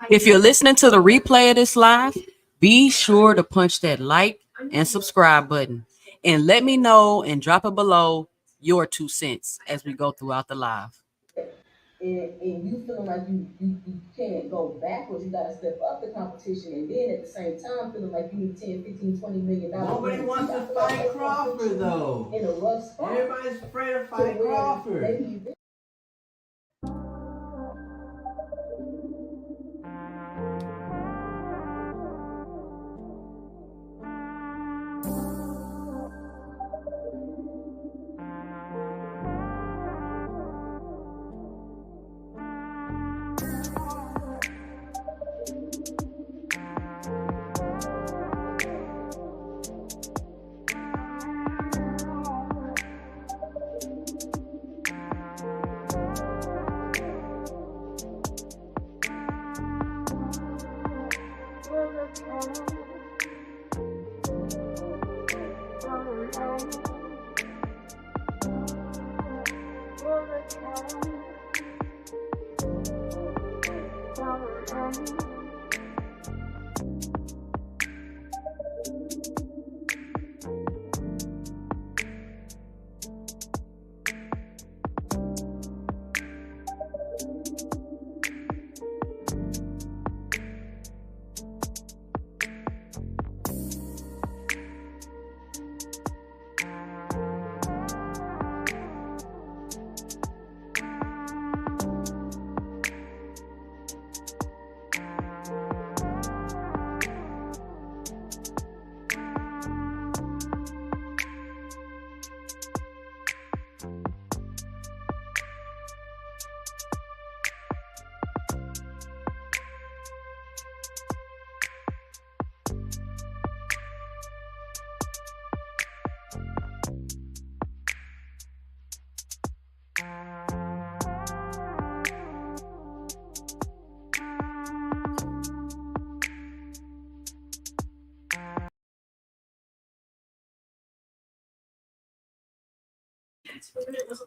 If you're listening to the replay of this live, be sure to punch that like and subscribe button and let me know and drop it below your 2 cents as we go throughout the live. And you feeling like you can't go backwards, you got to step up the competition, and then at the same time feeling like you need 10, 15, $20 million. Nobody wants to fight Crawford though. In a rough spot. Everybody's afraid to fight Crawford.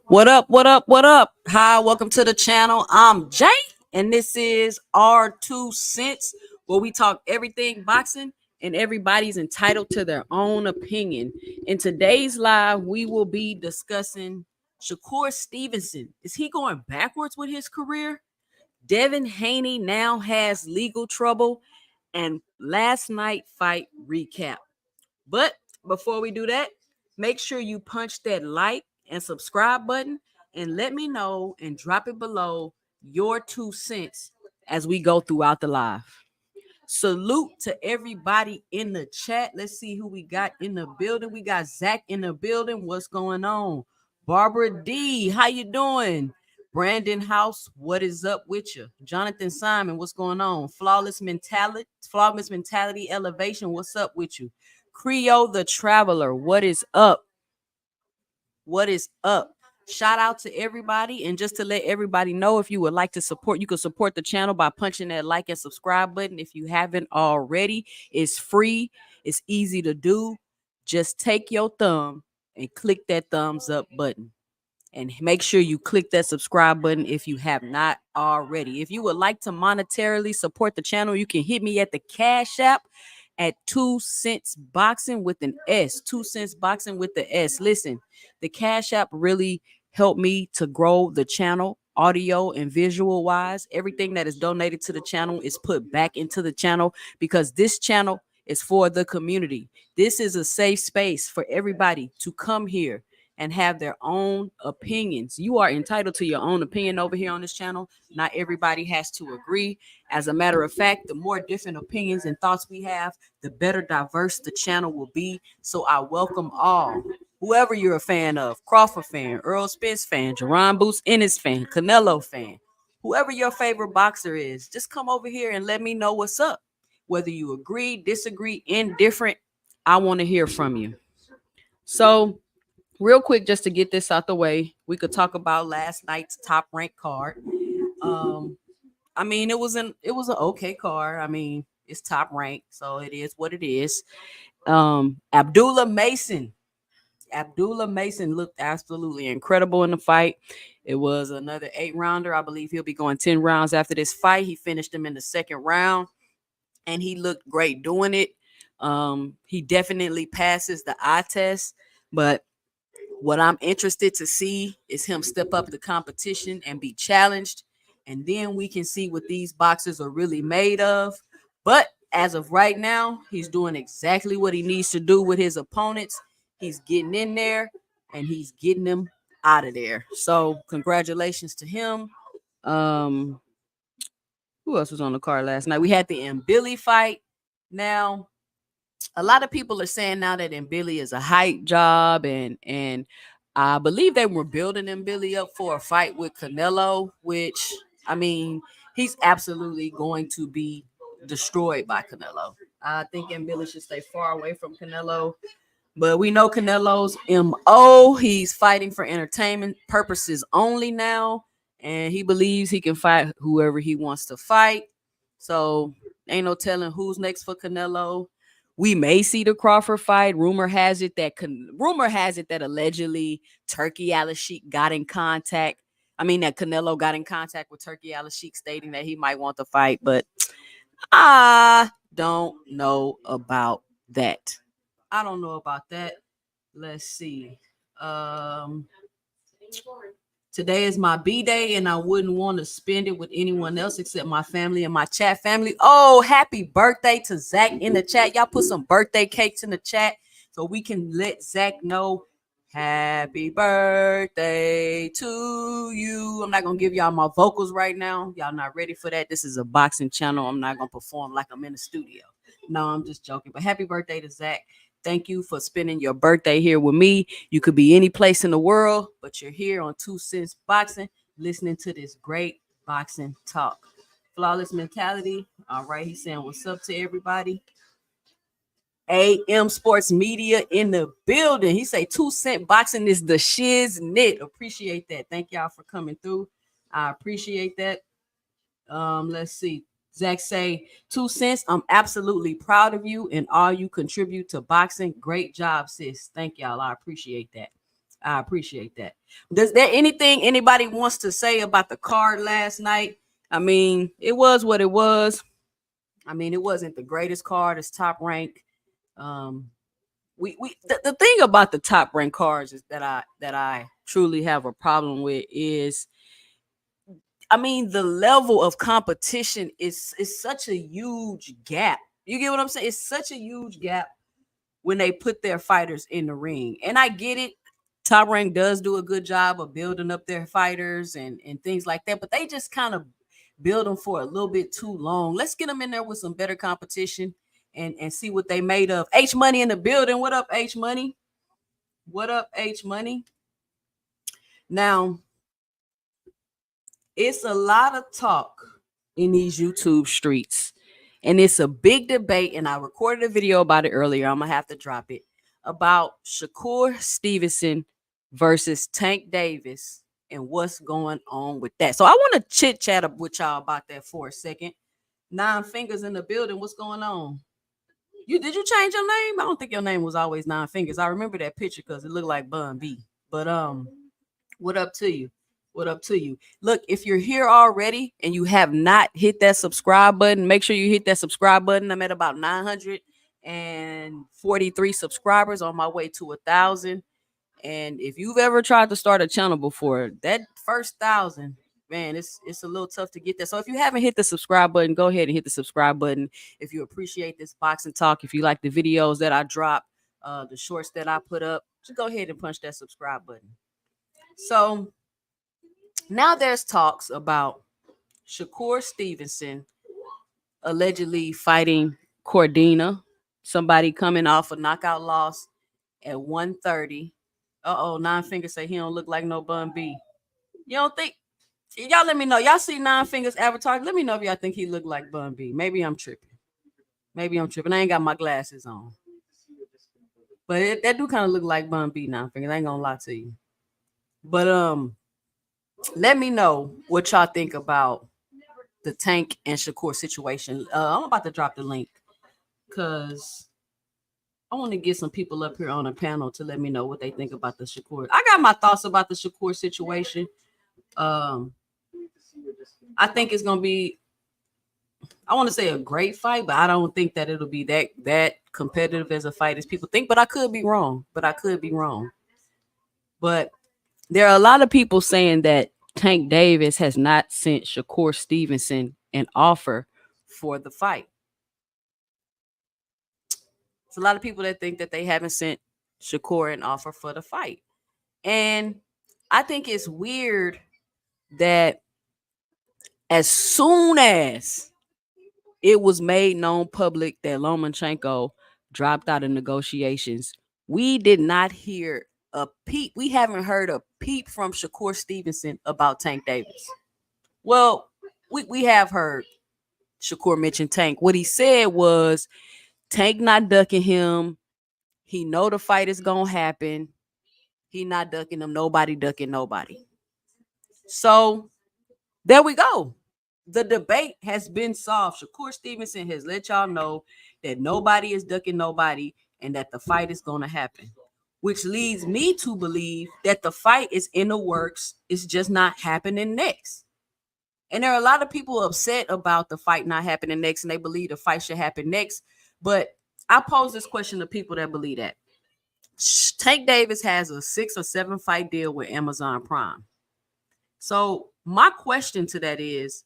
What up? What up? What up? Hi, welcome to the channel. I'm Jay, and this is our 2 cents, where we talk everything boxing, and everybody's entitled to their own opinion. In today's live, we will be discussing Shakur Stevenson. Is he going backwards with his career? Devin Haney now has legal trouble, and last night fight recap. But before we do that, make sure you punch that like and subscribe button and let me know and drop it below your 2 cents as we go throughout the live. Salute to everybody in the chat. Let's see who we got in the building. We got Zach in the building. What's going on? Barbara D, how you doing? Brandon House, what is up with you? Jonathan Simon, what's going on? Flawless mentality elevation, what's up with you? Creole the Traveler, what is up? What is up? Shout out to everybody. And just to let everybody know, if you would like to support, you can support the channel by punching that like and subscribe button. If you haven't already, it's free. It's easy to do. Just take your thumb and click that thumbs up button. And make sure you click that subscribe button if you have not already. If you would like to monetarily support the channel, you can hit me at the Cash App at 2 cents boxing with an S. 2 cents boxing with the S. Listen, the Cash App really helped me to grow the channel audio and visual wise. Everything that is donated to the channel is put back into the channel because this channel is for the community. This is a safe space for everybody to come here and have their own opinions. You are entitled to your own opinion over here on this channel. Not everybody has to agree. As a matter of fact, the more different opinions and thoughts we have, the better diverse the channel will be. So I welcome all. Whoever you're a fan of, Crawford fan, Earl Spence fan, Jerron Boots Ennis fan, Canelo fan, whoever your favorite boxer is, just come over here and let me know what's up. Whether you agree, disagree, indifferent, I want to hear from you. So real quick, just to get this out the way, we could talk about last night's top ranked card. I mean, it was an okay card. I mean, it's top ranked, so it is what it is. Abdullah Mason looked absolutely incredible in the fight. It was another 8-rounder. I believe he'll be going 10 rounds after this fight. He finished him in the second round, and he looked great doing it. He definitely passes the eye test, but what I'm interested to see is him step up the competition and be challenged, and then we can see what these boxers are really made of. But as of right now, he's doing exactly what he needs to do with his opponents. He's getting in there and he's getting them out of there. So congratulations to him. Um, who else was on the card last night? We had the Billy fight. Now, a lot of people are saying now that Billy is a hype job, and I believe they were building Billy up for a fight with Canelo, which, I mean, he's absolutely going to be destroyed by Canelo. I think Billy should stay far away from Canelo. But we know Canelo's MO. He's fighting for entertainment purposes only now. And he believes he can fight whoever he wants to fight. So ain't no telling who's next for Canelo. We may see the Crawford fight. Rumor has it that allegedly Turkey Al-Sheikh got in contact. I mean that Canelo got in contact with Turkey Al-Sheikh stating that he might want to fight, but I don't know about that. I don't know about that. Let's see. Today is my B-day, and I wouldn't want to spend it with anyone else except my family and my chat family. Oh, happy birthday to Zach in the chat. Y'all put some birthday cakes in the chat so we can let Zach know happy birthday to you. I'm not going to give y'all my vocals right now. Y'all not ready for that. This is a boxing channel. I'm not going to perform like I'm in the studio. No, I'm just joking. But happy birthday to Zach. Thank you for spending your birthday here with me. You could be any place in the world, but you're here on 2 Cents Boxing, listening to this great boxing talk. Flawless mentality. All right, he's saying what's up to everybody. AM Sports Media in the building. He say 2 Cent Boxing is the shiznit. Appreciate that. Thank y'all for coming through. I appreciate that. Let's see. Zach say 2 Cents. I'm absolutely proud of you and all you contribute to boxing. Great job, sis. Thank y'all. I appreciate that. I appreciate that. Does there anything anybody wants to say about the card last night? I mean, it was what it was. I mean, it wasn't the greatest card. It's top rank. The thing about the top rank cards is that I truly have a problem with is, I mean, the level of competition is such a huge gap. You get what I'm saying? It's such a huge gap when they put their fighters in the ring. And I get it. Top Rank does do a good job of building up their fighters and things like that, but they just kind of build them for a little bit too long. Let's get them in there with some better competition and see what they made of. H Money in the building. What up, H Money? What up, H Money? Now, it's a lot of talk in these YouTube streets, and it's a big debate, and I recorded a video about it earlier. I'm going to have to drop it, about Shakur Stevenson versus Tank Davis and what's going on with that. So I want to chit chat with y'all about that for a second. 9 Fingers in the building. What's going on? Did you change your name? I don't think your name was always 9 Fingers. I remember that picture because it looked like Bun B. But what up to you? What up to you? Look, if you're here already and you have not hit that subscribe button, make sure you hit that subscribe button. I'm at about 943 subscribers, on my way to 1,000. And if you've ever tried to start a channel before, that first 1,000, man, it's a little tough to get there. So if you haven't hit the subscribe button, go ahead and hit the subscribe button. If you appreciate this boxing talk, if you like the videos that I drop, the shorts that I put up, just go ahead and punch that subscribe button. So now there's talks about Shakur Stevenson allegedly fighting Cordina, somebody coming off a knockout loss at 130. 9 Fingers say he don't look like no Bun B. You don't think? Y'all let me know. Y'all see 9 Fingers avatar? Let me know if y'all think he look like Bun B. Maybe I'm tripping. I ain't got my glasses on. But that do kind of look like Bun B, 9 Fingers. I ain't gonna lie to you. But let me know what y'all think about the Tank and Shakur situation. I'm about to drop the link because I want to get some people up here on a panel to let me know what they think about the Shakur. I got my thoughts about the Shakur situation, I think it's gonna be, I want to say a great fight, but I don't think that it'll be that competitive as a fight as people think. But I could be wrong. But there are a lot of people saying that Tank Davis has not sent Shakur Stevenson an offer for the fight. It's a lot of people that think that they haven't sent Shakur an offer for the fight. And I think it's weird that as soon as it was made known public that Lomachenko dropped out of negotiations, we did not hear a peep. We haven't heard a peep from Shakur Stevenson about Tank Davis. Well, we have heard Shakur mention Tank. What he said was Tank not ducking him. He know the fight is gonna happen. He not ducking him. Nobody ducking nobody. So there we go. The debate has been solved. Shakur Stevenson has let y'all know that nobody is ducking nobody and that the fight is going to happen, which leads me to believe that the fight is in the works. It's just not happening next. And there are a lot of people upset about the fight not happening next, and they believe the fight should happen next. But I pose this question to people that believe that. Tank Davis has a 6 or 7 fight deal with Amazon Prime. So my question to that is,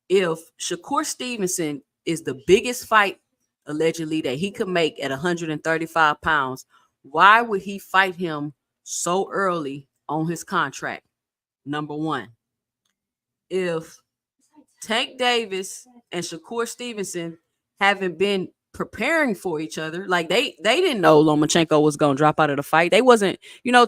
if Shakur Stevenson is the biggest fight allegedly that he could make at 135 pounds, why would he fight him so early on his contract? Number one, if Tank Davis and Shakur Stevenson haven't been preparing for each other, like they didn't know Lomachenko was going to drop out of the fight. They wasn't,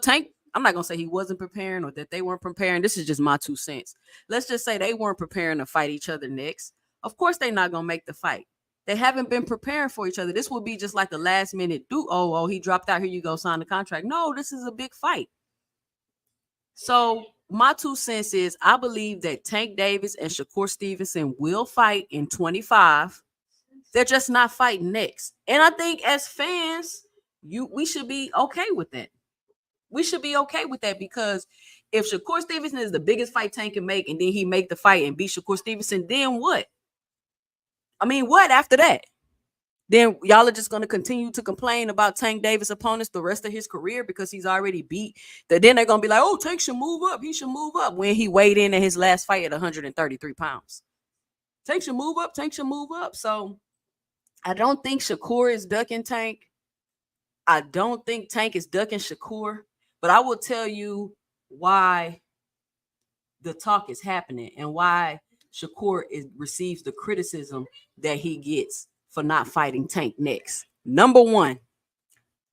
Tank, I'm not going to say he wasn't preparing or that they weren't preparing. This is just my 2 cents. Let's just say they weren't preparing to fight each other next. Of course, they're not going to make the fight. They haven't been preparing for each other. This would be just like the last minute do. Oh, he dropped out. Here you go, sign the contract. No, this is a big fight. So my 2 cents is I believe that Tank Davis and Shakur Stevenson will fight in 25. They're just not fighting next. And I think as fans, we should be okay with that. We should be okay with that, because if Shakur Stevenson is the biggest fight Tank can make and then he make the fight and beat Shakur Stevenson, then what? I mean, what after that? Then y'all are just going to continue to complain about Tank Davis opponents the rest of his career because he's already beat. Then they're going to be like, oh, Tank should move up. He should move up, when he weighed in at his last fight at 133 pounds. Tank should move up. Tank should move up. So I don't think Shakur is ducking Tank. I don't think Tank is ducking Shakur. But I will tell you why the talk is happening and why Shakur receives the criticism that he gets for not fighting Tank next. Number one,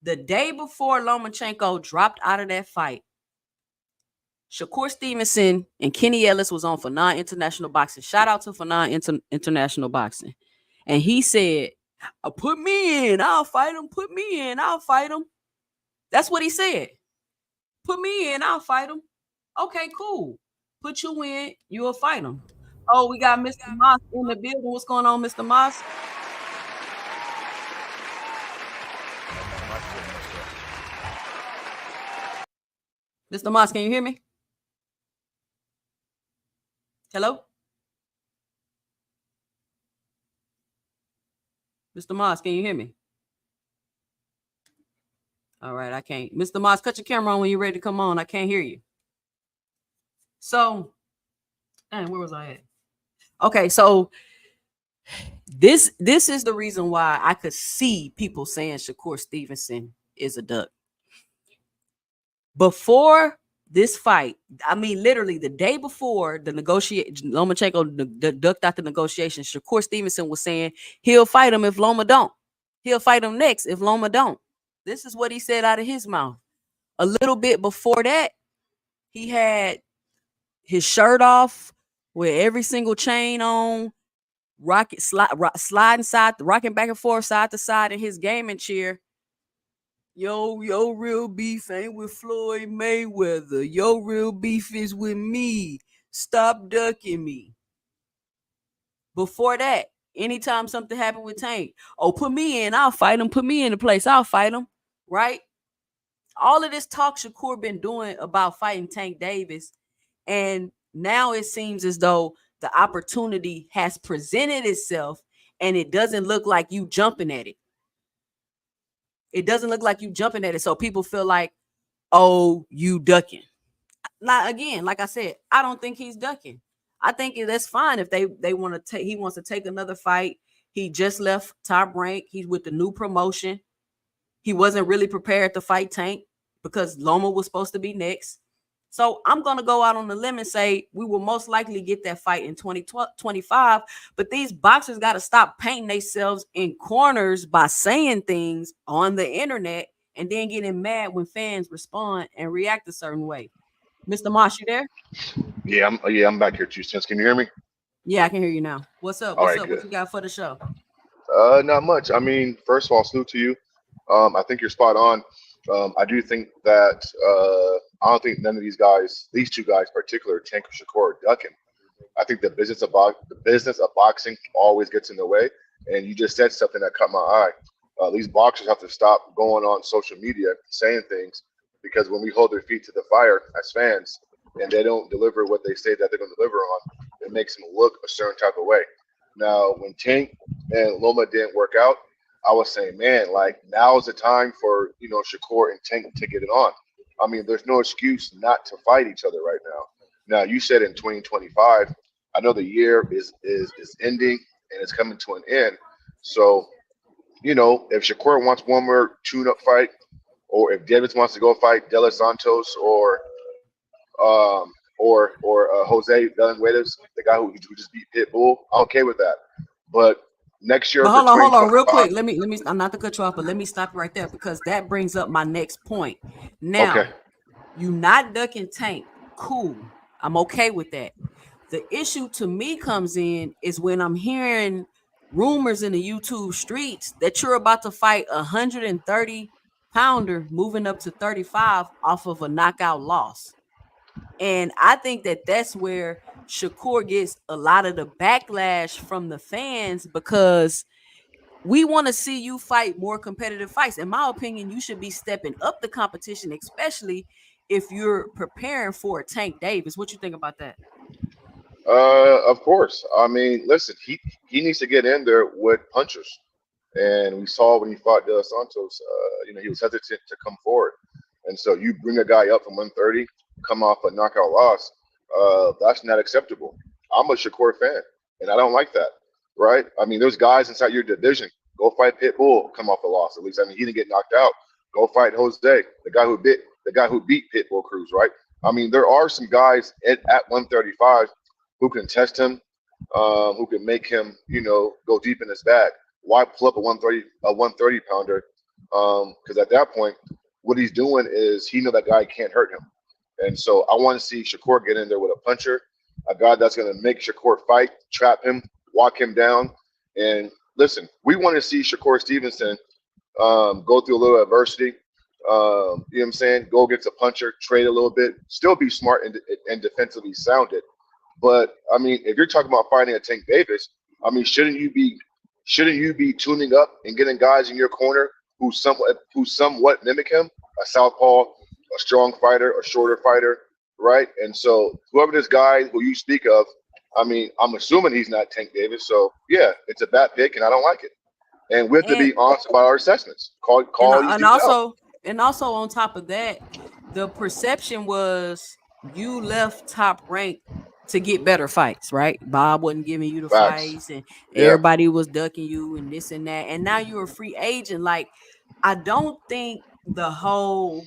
the day before Lomachenko dropped out of that fight, Shakur Stevenson and Kenny Ellis was on Fanon International Boxing. Shout out to Fanon International Boxing. And he said, put me in, I'll fight him. Put me in, I'll fight him. That's what he said. Put me in, I'll fight him. Okay, cool. Put you in, you'll fight him. Oh, we got Mr. Moss in the building. What's going on, Mr. Moss? Mr. Moss, can you hear me? Hello? Mr. Moss, can you hear me? All right, I can't. Mr. Moss, cut your camera on when you're ready to come on. I can't hear you. So, where was I at? Okay, so this is the reason why I could see people saying Shakur Stevenson is a duck. Before this fight, I mean, literally the day before the negotiation, Lomachenko ducked out the negotiations. Shakur Stevenson was saying he'll fight him if Loma don't. He'll fight him next if Loma don't. This is what he said out of his mouth. A little bit before that, he had his shirt off with every single chain on, sliding side, rocking back and forth, side to side in his gaming chair. Yo, real beef ain't with Floyd Mayweather. Yo, real beef is with me. Stop ducking me. Before that, anytime something happened with Tank, put me in, I'll fight him. Put me in the place, I'll fight him. Right? All of this talk Shakur been doing about fighting Tank Davis, and Now it seems as though the opportunity has presented itself and it doesn't look like you jumping at it. It doesn't look like you jumping at it. So people feel like, oh, you ducking. Now, again, like I said, I don't think he's ducking. I think that's fine if they want to take. He wants to take another fight. He just left Top Rank. He's with the new promotion. He wasn't really prepared to fight Tank because Loma was supposed to be next. So I'm going to go out on the limb and say we will most likely get that fight in 2025. But these boxers got to stop painting themselves in corners by saying things on the internet and then getting mad when fans respond and react a certain way. Mr. Moss, you there? I'm back here, 2 cents. Can you hear me? Yeah, I can hear you now. What's up? All What's right, up? good. What you got for the show? Not much. I mean, first of all, salute to you. I think you're spot on. I do think that I don't think none of these two guys, in particular, Tank or Shakur, are ducking. I think the business of boxing always gets in the way. And you just said something that caught my eye. These boxers have to stop going on social media saying things because when we hold their feet to the fire as fans and they don't deliver what they say that they're going to deliver on, it makes them look a certain type of way. Now, when Tank and Loma didn't work out, I was saying, man, like now is the time for Shakur and Tank to get it on. I mean, there's no excuse not to fight each other right now. Now, you said in 2025. I know the year is ending and it's coming to an end. So, if Shakur wants one more tune-up fight, or if Devin wants to go fight De Los Santos or Jose Benavidez, the guy who just beat Pitbull, I'm okay with that. But next year But for hold on, real 2025, quick. Let me. I'm not to cut you off, but let me stop right there because that brings up my next point. okay, Now, you not ducking Tank, cool. I'm okay with that. The issue to me comes in is when I'm hearing rumors in the YouTube streets that you're about to fight a 130 pounder moving up to 35 off of a knockout loss. And I think that that's where Shakur gets a lot of the backlash from the fans because we want to see you fight more competitive fights. In my opinion, you should be stepping up the competition, especially if you're preparing for a Tank Davis. What you think about that? of course. I mean, listen, he needs to get in there with punchers. And we saw when he fought De Los Santos, he was hesitant to come forward. And so you bring a guy up from 130, come off a knockout loss, that's not acceptable. I'm a Shakur fan, and I don't like that, right? I mean, there's guys inside your division. Go fight Pitbull, come off a loss. At least, I mean, he didn't get knocked out. Go fight Jose, the guy who beat Pitbull Cruz, right? I mean, there are some guys at 135 who can test him, who can make him, go deep in his bag. Why pull up a 130 pounder? Because at that point, what he's doing is he know that guy can't hurt him, and so I want to see Shakur get in there with a puncher, a guy that's going to make Shakur fight, trap him, walk him down, and listen, we want to see Shakur Stevenson go through a little adversity. You know what I'm saying? Go against a puncher, trade a little bit, still be smart and defensively sounded. But I mean, if you're talking about fighting a Tank Davis, I mean, shouldn't you be tuning up and getting guys in your corner who somewhat mimic him? A southpaw, a strong fighter, a shorter fighter, right? And so whoever this guy who you speak of, I mean, I'm assuming he's not Tank Davis. So yeah, it's a bad pick, and I don't like it. And we have to be honest about our assessments. Call these dudes out. And also on top of that, the perception was you left Top Rank to get better fights, right? Bob wasn't giving you the Facts. fights and Yeah. everybody was ducking you and this and that. And now you're a free agent. Like, I don't think the whole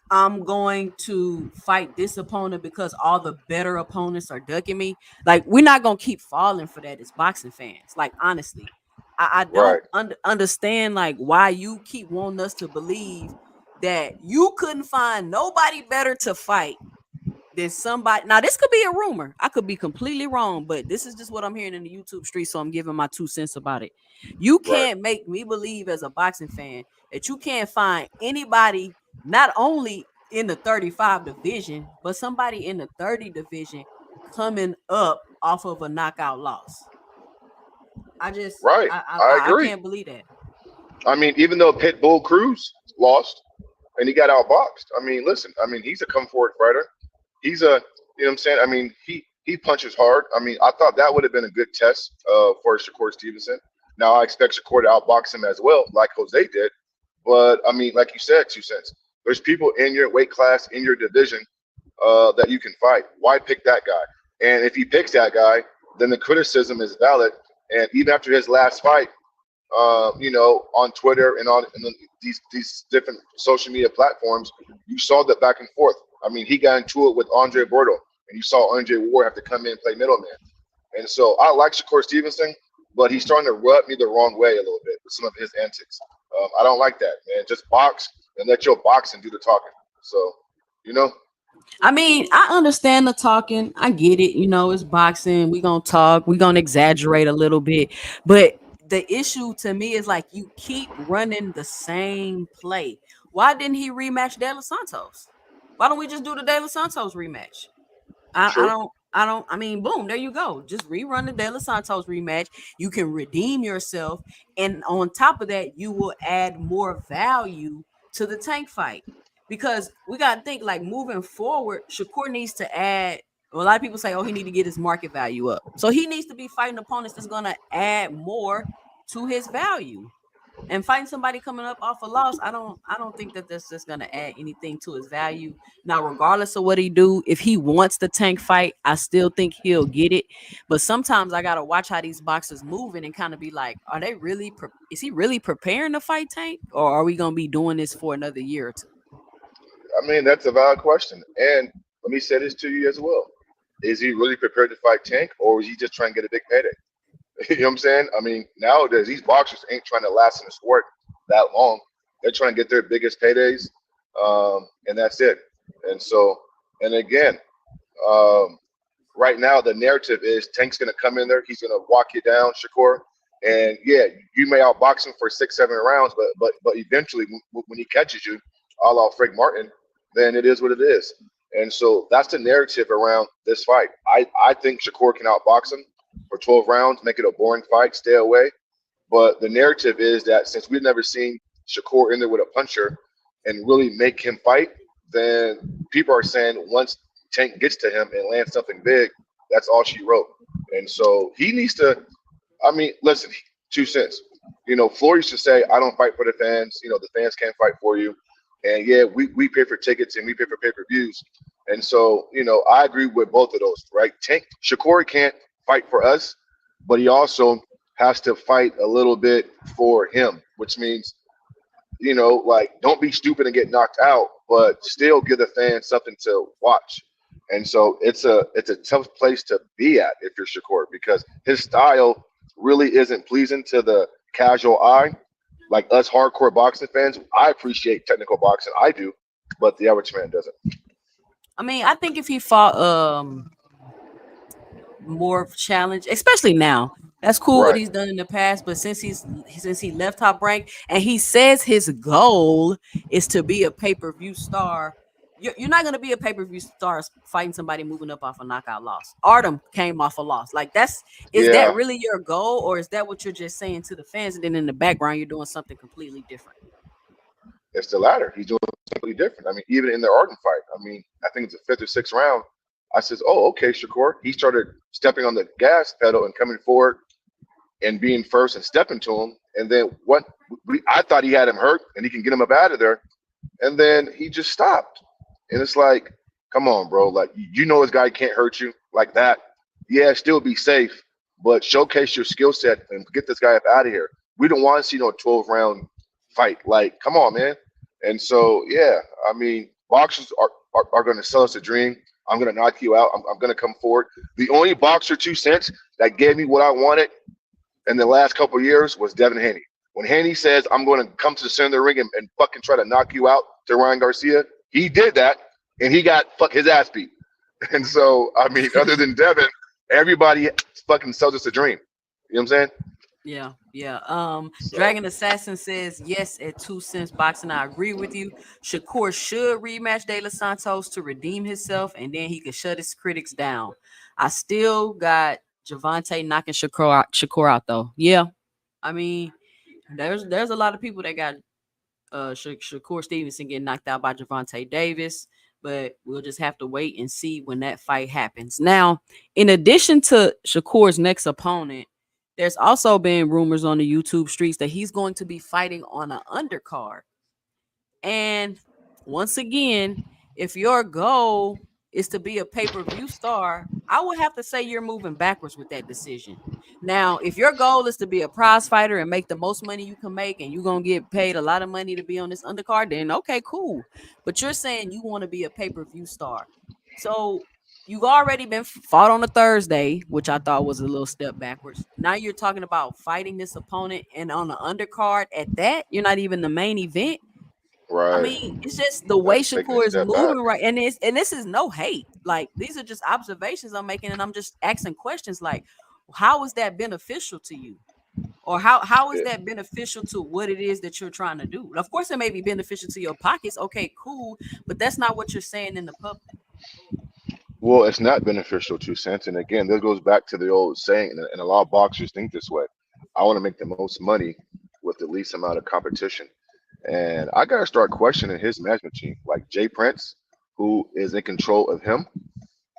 I'm going to fight this opponent because all the better opponents are ducking me. Like, we're not going to keep falling for that as boxing fans. Like, honestly, I don't Right. understand like why you keep wanting us to believe that you couldn't find nobody better to fight than somebody. Now, this could be a rumor. I could be completely wrong, but this is just what I'm hearing in the YouTube street, so I'm giving my 2 cents about it. You Right. can't make me believe as a boxing fan that you can't find anybody not only in the 35 division, but somebody in the 30 division coming up off of a knockout loss. Right. I I agree. can't believe that. I mean, even though Pitbull Cruz lost and he got outboxed, I mean, listen, I mean, he's a come forward fighter. He's a You know what I'm saying? I mean, he punches hard. I mean, I thought that would have been a good test for Shakur Stevenson. Now I expect Shakur to outbox him as well, like Jose did. But I mean, like you said, 2 cents. There's people in your weight class, in your division, that you can fight. Why pick that guy? And if he picks that guy, then the criticism is valid. And even after his last fight, on Twitter and on these different social media platforms, you saw the back and forth. I mean, he got into it with Andre Bordo, and you saw Andre Ward have to come in and play middleman. And so I like Shakur Stevenson, but he's starting to rub me the wrong way a little bit with some of his antics. I don't like that, man. Just box and let your boxing do the talking. So, you know. I mean, I understand the talking. I get it. It's boxing. We gonna talk. We gonna exaggerate a little bit. But the issue to me is like you keep running the same play. Why didn't he rematch De Los Santos? Why don't we just do the De Los Santos rematch? I True. don't. I don't. I mean, boom, there you go. Just rerun the De Los Santos rematch. You can redeem yourself, and on top of that, you will add more value to the Tank fight because we got to think like moving forward. Shakur needs to add. Well, a lot of people say, "Oh, he need to get his market value up," so he needs to be fighting opponents that's going to add more to his value. And fighting somebody coming up off a loss, I don't think that that's just gonna add anything to his value. Now, regardless of what he do, if he wants the Tank fight, I still think he'll get it. But sometimes I gotta watch how these boxers moving and kind of be like, are they really? Is he really preparing to fight Tank, or are we gonna be doing this for another year or two? I mean, that's a valid question. And let me say this to you as well. Is he really prepared to fight Tank, or is he just trying to get a big payday? You know what I'm saying? I mean, nowadays these boxers ain't trying to last in the sport that long. They're trying to get their biggest paydays, and that's it. And so, and again, um, right now the narrative is Tank's going to come in there. He's going to walk you down, Shakur. And yeah, you may outbox him for 6, 7 rounds, but eventually when he catches you, a la Frank Martin, then it is what it is. And so that's the narrative around this fight. I think Shakur can outbox him for 12 rounds, make it a boring fight, stay away. But the narrative is that since we've never seen Shakur in there with a puncher and really make him fight, then people are saying once Tank gets to him and lands something big, that's all she wrote. And so he needs to. I mean, listen, 2 cents. Floor used to say, "I don't fight for the fans. The fans can't fight for you." And yeah, we pay for tickets and we pay for pay-per-views. And so, I agree with both of those, right? Tank Shakur can't fight for us, but he also has to fight a little bit for him, which means, like don't be stupid and get knocked out, but still give the fans something to watch. And so it's a tough place to be at if you're Shakur because his style really isn't pleasing to the casual eye. Like us hardcore boxing fans, I appreciate technical boxing. I do, but the average man doesn't. I mean, I think if he fought more challenge, especially now. That's cool what Right. he's done in the past, but since he left Top Rank and he says his goal is to be a pay-per-view star, you're not gonna be a pay-per-view star fighting somebody moving up off a knockout loss. Artem came off a loss. Like is that Yeah, really your goal, or is that what you're just saying to the fans, and then in the background you're doing something completely different? it's the latter. He's doing something different. I mean, even in the Arden fight, I mean, I think it's the fifth or sixth round. I says, "Oh, okay, Shakur." He started stepping on the gas pedal and coming forward and being first and stepping to him. And then I thought he had him hurt and he can get him up out of there. And then he just stopped. And it's like, come on, bro. Like, this guy can't hurt you like that. Yeah, still be safe, but showcase your skill set and get this guy up out of here. We don't want to see no 12-round fight. Like, come on, man. And so, yeah, I mean, boxers are going to sell us a dream. I'm going to knock you out. I'm going to come forward. The only boxer 2 cents that gave me what I wanted in the last couple of years was Devin Haney. When Haney says, "I'm going to come to the center of the ring and fucking try to knock you out" to Ryan Garcia, he did that, and he got his ass beat. And so, I mean, other than Devin, everybody fucking sells us a dream. You know what I'm saying? Yeah, yeah. So, Dragon Assassin says yes at 2 cents boxing. I agree with you. Shakur should rematch De Los Santos to redeem himself, and then he could shut his critics down. I still got Javante knocking Shakur out though. Yeah, I mean, there's a lot of people that got Shakur Stevenson getting knocked out by Javante Davis. but we'll just have to wait and see when that fight happens. Now, in addition to Shakur's next opponent, there's also been rumors on the YouTube streets that he's going to be fighting on an undercard. And once again, if your goal is to be a pay-per-view star, I would have to say you're moving backwards with that decision. Now, if your goal is to be a prize fighter and make the most money you can make, and you're gonna get paid a lot of money to be on this undercard, then okay, cool. But you're saying you want to be a pay-per-view star. So you've already been fought on a Thursday, which I thought was a little step backwards. Now you're talking about fighting this opponent and on the undercard at that. You're not even the main event. I Right. mean, it's just the way That's taking a Shakur is step back. moving right, and this is no hate. Like these are just observations I'm making, and I'm just asking questions like, how is that beneficial to you, or how is Yeah. that beneficial to what it is that you're trying to do? Of course, it may be beneficial to your pockets. Okay, cool, but that's not what you're saying in the public. Well, it's not beneficial to Sense. And again, this goes back to the old saying, and a lot of boxers think this way. I want to make the most money with the least amount of competition. And I got to start questioning his management team, like Jay Prince, who is in control of him.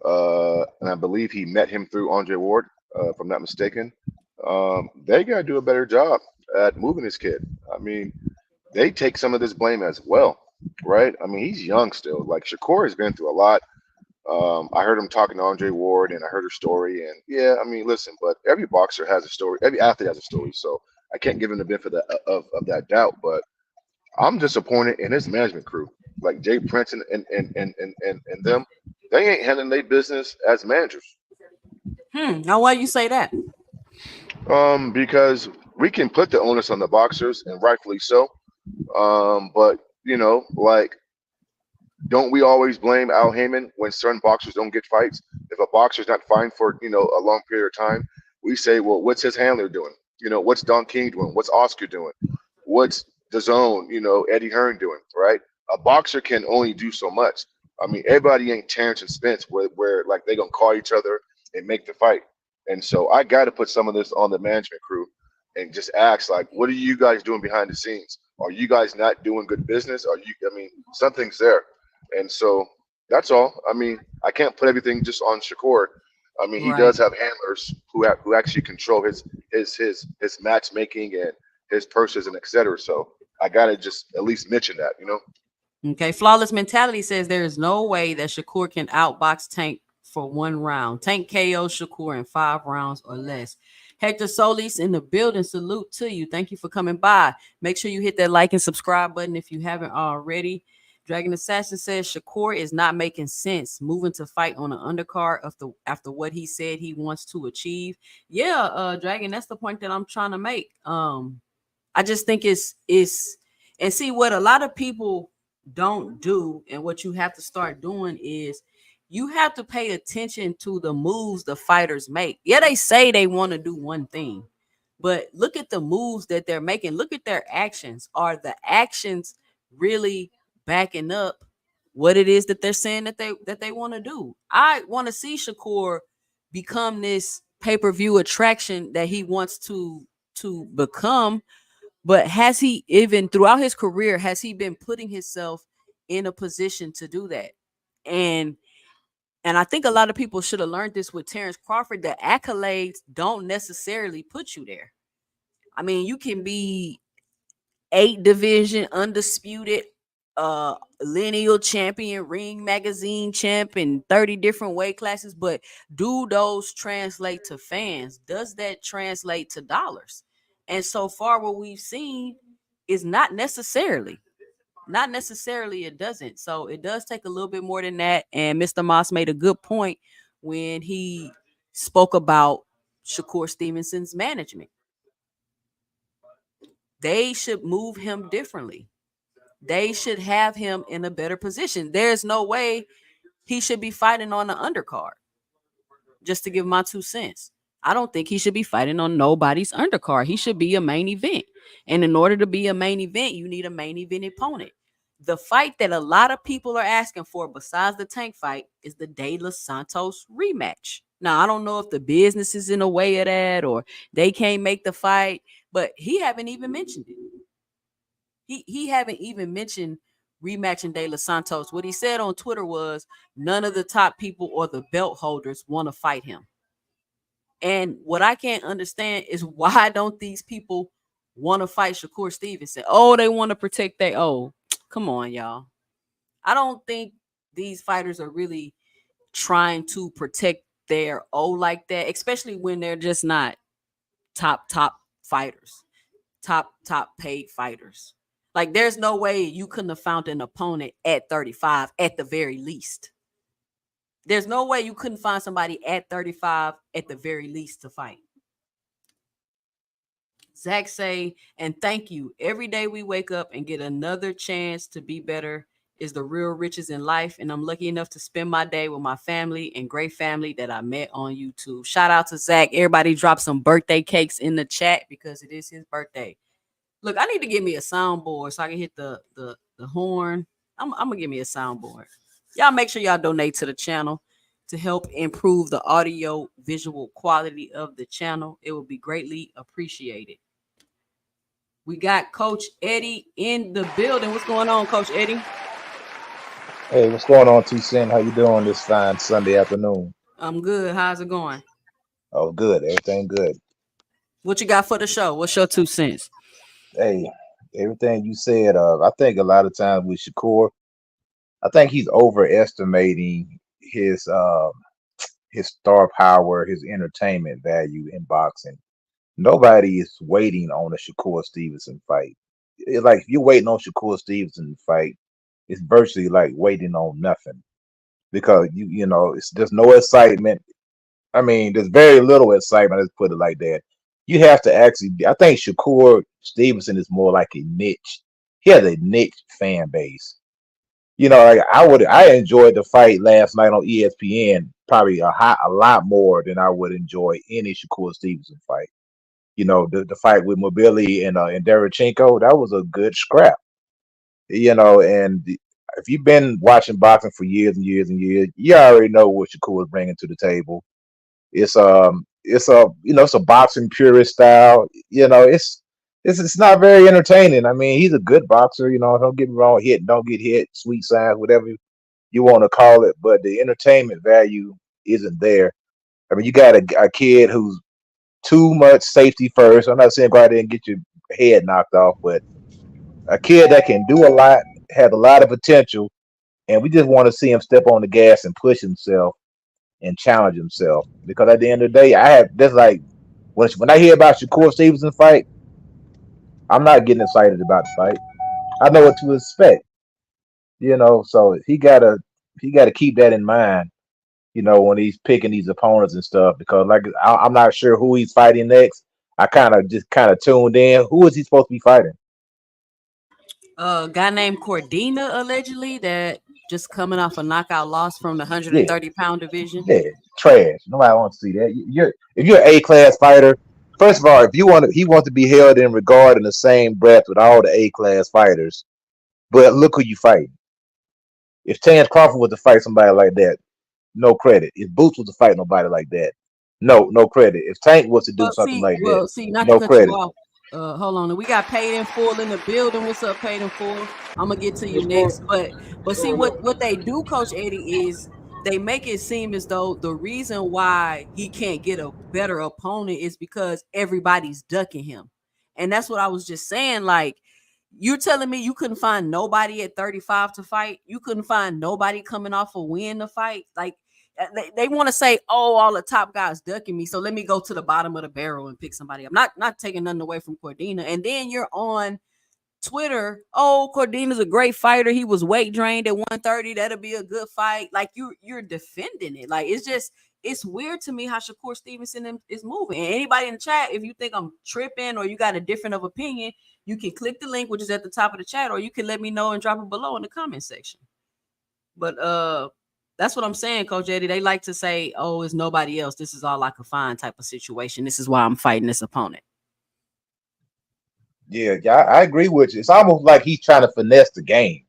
And I believe he met him through Andre Ward, if I'm not mistaken. They got to do a better job at moving this kid. I mean, they take some of this blame as well, right? I mean, he's young still. Like Shakur has been through a lot. I heard him talking to Andre Ward, and I heard her story. And yeah, I mean, listen, but every boxer has a story. Every athlete has a story. So I can't give him the benefit of that doubt. But I'm disappointed in his management crew, like Jay Prince and them. They ain't handling their business as managers. Now why you say that? Because we can put the onus on the boxers, and rightfully so. But like, don't we always blame Al Heyman when certain boxers don't get fights? If a boxer's not fighting for a long period of time, we say, well, what's his handler doing? What's Don King doing? What's Oscar doing? What's DAZN, Eddie Hearn doing? Right? A boxer can only do so much. I mean, everybody ain't Terrence and Spence where like they gonna call each other and make the fight. And so I got to put some of this on the management crew and just ask, like, what are you guys doing behind the scenes? Are you guys not doing good business? I mean, something's there. And so that's all. I mean, I can't put everything just on Shakur. I mean, he Right. does have handlers who actually control his matchmaking and his purses and etc. So I gotta just at least mention that. Okay, Flawless Mentality says there is no way that Shakur can outbox Tank for one round. Tank KO Shakur in 5 rounds or less. Hector Solis in the building. Salute to you. Thank you for coming by. Make sure you hit that like and subscribe button if you haven't already. Dragon Assassin says Shakur is not making sense moving to fight on an undercard after what he said he wants to achieve. Yeah, Dragon, that's the point that I'm trying to make. I just think it's and see what a lot of people don't do, and what you have to start doing is you have to pay attention to the moves the fighters make. Yeah, they say they want to do one thing, but look at the moves that they're making. Look at their actions. Are the actions really backing up what it is that they're saying that they want to do? I want to see Shakur become this pay-per-view attraction that he wants to become, but has he even throughout his career, has he been putting himself in a position to do that? And and I think a lot of people should have learned this with Terrence Crawford. The accolades don't necessarily put you there. I mean, you can be 8 division undisputed lineal champion, ring magazine champ in 30 different weight classes, but do those translate to fans? Does that translate to dollars? And so far what we've seen is not necessarily it doesn't. So it does take a little bit more than that. And Mr. Moss made a good point when he spoke about Shakur Stevenson's management. They should move him differently. They should have him in a better position. There's no way he should be fighting on the undercard. Just to give my 2 cents. I don't think he should be fighting on nobody's undercard. He should be a main event. And in order to be a main event, you need a main event opponent. The fight that a lot of people are asking for, besides the Tank fight, is the De Los Santos rematch. Now, I don't know if the business is in the way of that or they can't make the fight, but he haven't even mentioned it. He haven't even mentioned rematching De Los Santos. What he said on Twitter was none of the top people or the belt holders want to fight him. And what I can't understand is why don't these people want to fight Shakur Stevenson? Oh, they want to protect their come on, y'all. I don't think these fighters are really trying to protect their like that, especially when they're just not top fighters, top paid fighters. Like there's no way you couldn't have found an opponent at 35 at the very least. There's no way you couldn't find somebody at 35 at the very least to fight. Zach say, and thank you. Every day we wake up and get another chance to be better is the real riches in life. And I'm lucky enough to spend my day with my family and great family that I met on YouTube. Shout out to Zach. Everybody drop some birthday cakes in the chat because it is his birthday. Look, I need to get me a soundboard so I can hit the horn. I'm gonna give me a soundboard. Y'all make sure y'all donate to the channel to help improve the audio visual quality of the channel. It will be greatly appreciated. We got Coach Eddie in the building. What's going on, Coach Eddie? Hey, what's going on, T-Sin? How you doing this fine Sunday afternoon? I'm good. How's it going? Oh, good. Everything good. What you got for the show? What's your 2 cents? Hey, everything you said. I think a lot of times with Shakur, I think he's overestimating his star power, his entertainment value in boxing. Nobody is waiting on a Shakur Stevenson fight. It's like if you're waiting on Shakur Stevenson fight, it's virtually like waiting on nothing because you know there's no excitement. I mean, there's very little excitement. Let's put it like that. You have to actually. I think Shakur Stevenson is more like a niche. He has a niche fan base. You know, like I enjoyed the fight last night on ESPN probably a lot more than I would enjoy any Shakur Stevenson fight. You know, the fight with Mobility and Derevchenko, that was a good scrap. You know, and if you've been watching boxing for years and years and years, you already know what Shakur is bringing to the table. It's a boxing purist style. You know, it's not very entertaining. I mean, he's a good boxer. You know, don't get me wrong, hit, don't get hit, sweet signs, whatever you want to call it. But the entertainment value isn't there. I mean, you got a kid who's too much safety first. I'm not saying go out there and get your head knocked off, but a kid that can do a lot, has a lot of potential, and we just want to see him step on the gas and push himself and challenge himself. Because at the end of the day, I have that's like when I hear about Shakur Stevenson fight, I'm not getting excited about the fight. I know what to expect, you know. So he gotta keep that in mind, you know, when he's picking these opponents and stuff. Because like I'm not sure who he's fighting next. I kind of tuned in. Who is he supposed to be fighting? A guy named Cordina allegedly that just coming off a knockout loss from the Yeah, 130-pound division. yeah, trash. Nobody wants to see that. If you're an A-class fighter, first of all, if you want to, he wants to be held in regard in the same breath with all the A-class fighters. But look who you fighting. If Terence Crawford was to fight somebody like that, no credit. If Boots was to fight nobody like that, no credit. If Tank was to do something like that, Not to no cut you credit. off. Hold on. We got Paid in Full in the building. What's up, Paid in Full? I'm gonna get to you What's going next. But see what they do, Coach Eddie, is they make it seem as though the reason why he can't get a better opponent is because everybody's ducking him. And that's what I was just saying. Like, you're telling me you couldn't find nobody at 35 to fight? You couldn't find nobody coming off a win to fight? Like, they want to say, oh, all the top guys ducking me, so let me go to the bottom of the barrel and pick somebody up. Not taking nothing away from Cordina. And then you're on Twitter, oh, Cordina's a great fighter. He was weight drained at 130. That'll be a good fight. Like you're defending it. Like it's weird to me how Shakur Stevenson is moving. And anybody in the chat, if you think I'm tripping or you got a different of opinion, you can click the link, which is at the top of the chat, or you can let me know and drop it below in the comment section. But that's what I'm saying, Coach Eddie. They like to say, oh, it's nobody else. This is all I can find type of situation. This is why I'm fighting this opponent. Yeah, I agree with you. It's almost like he's trying to finesse the game.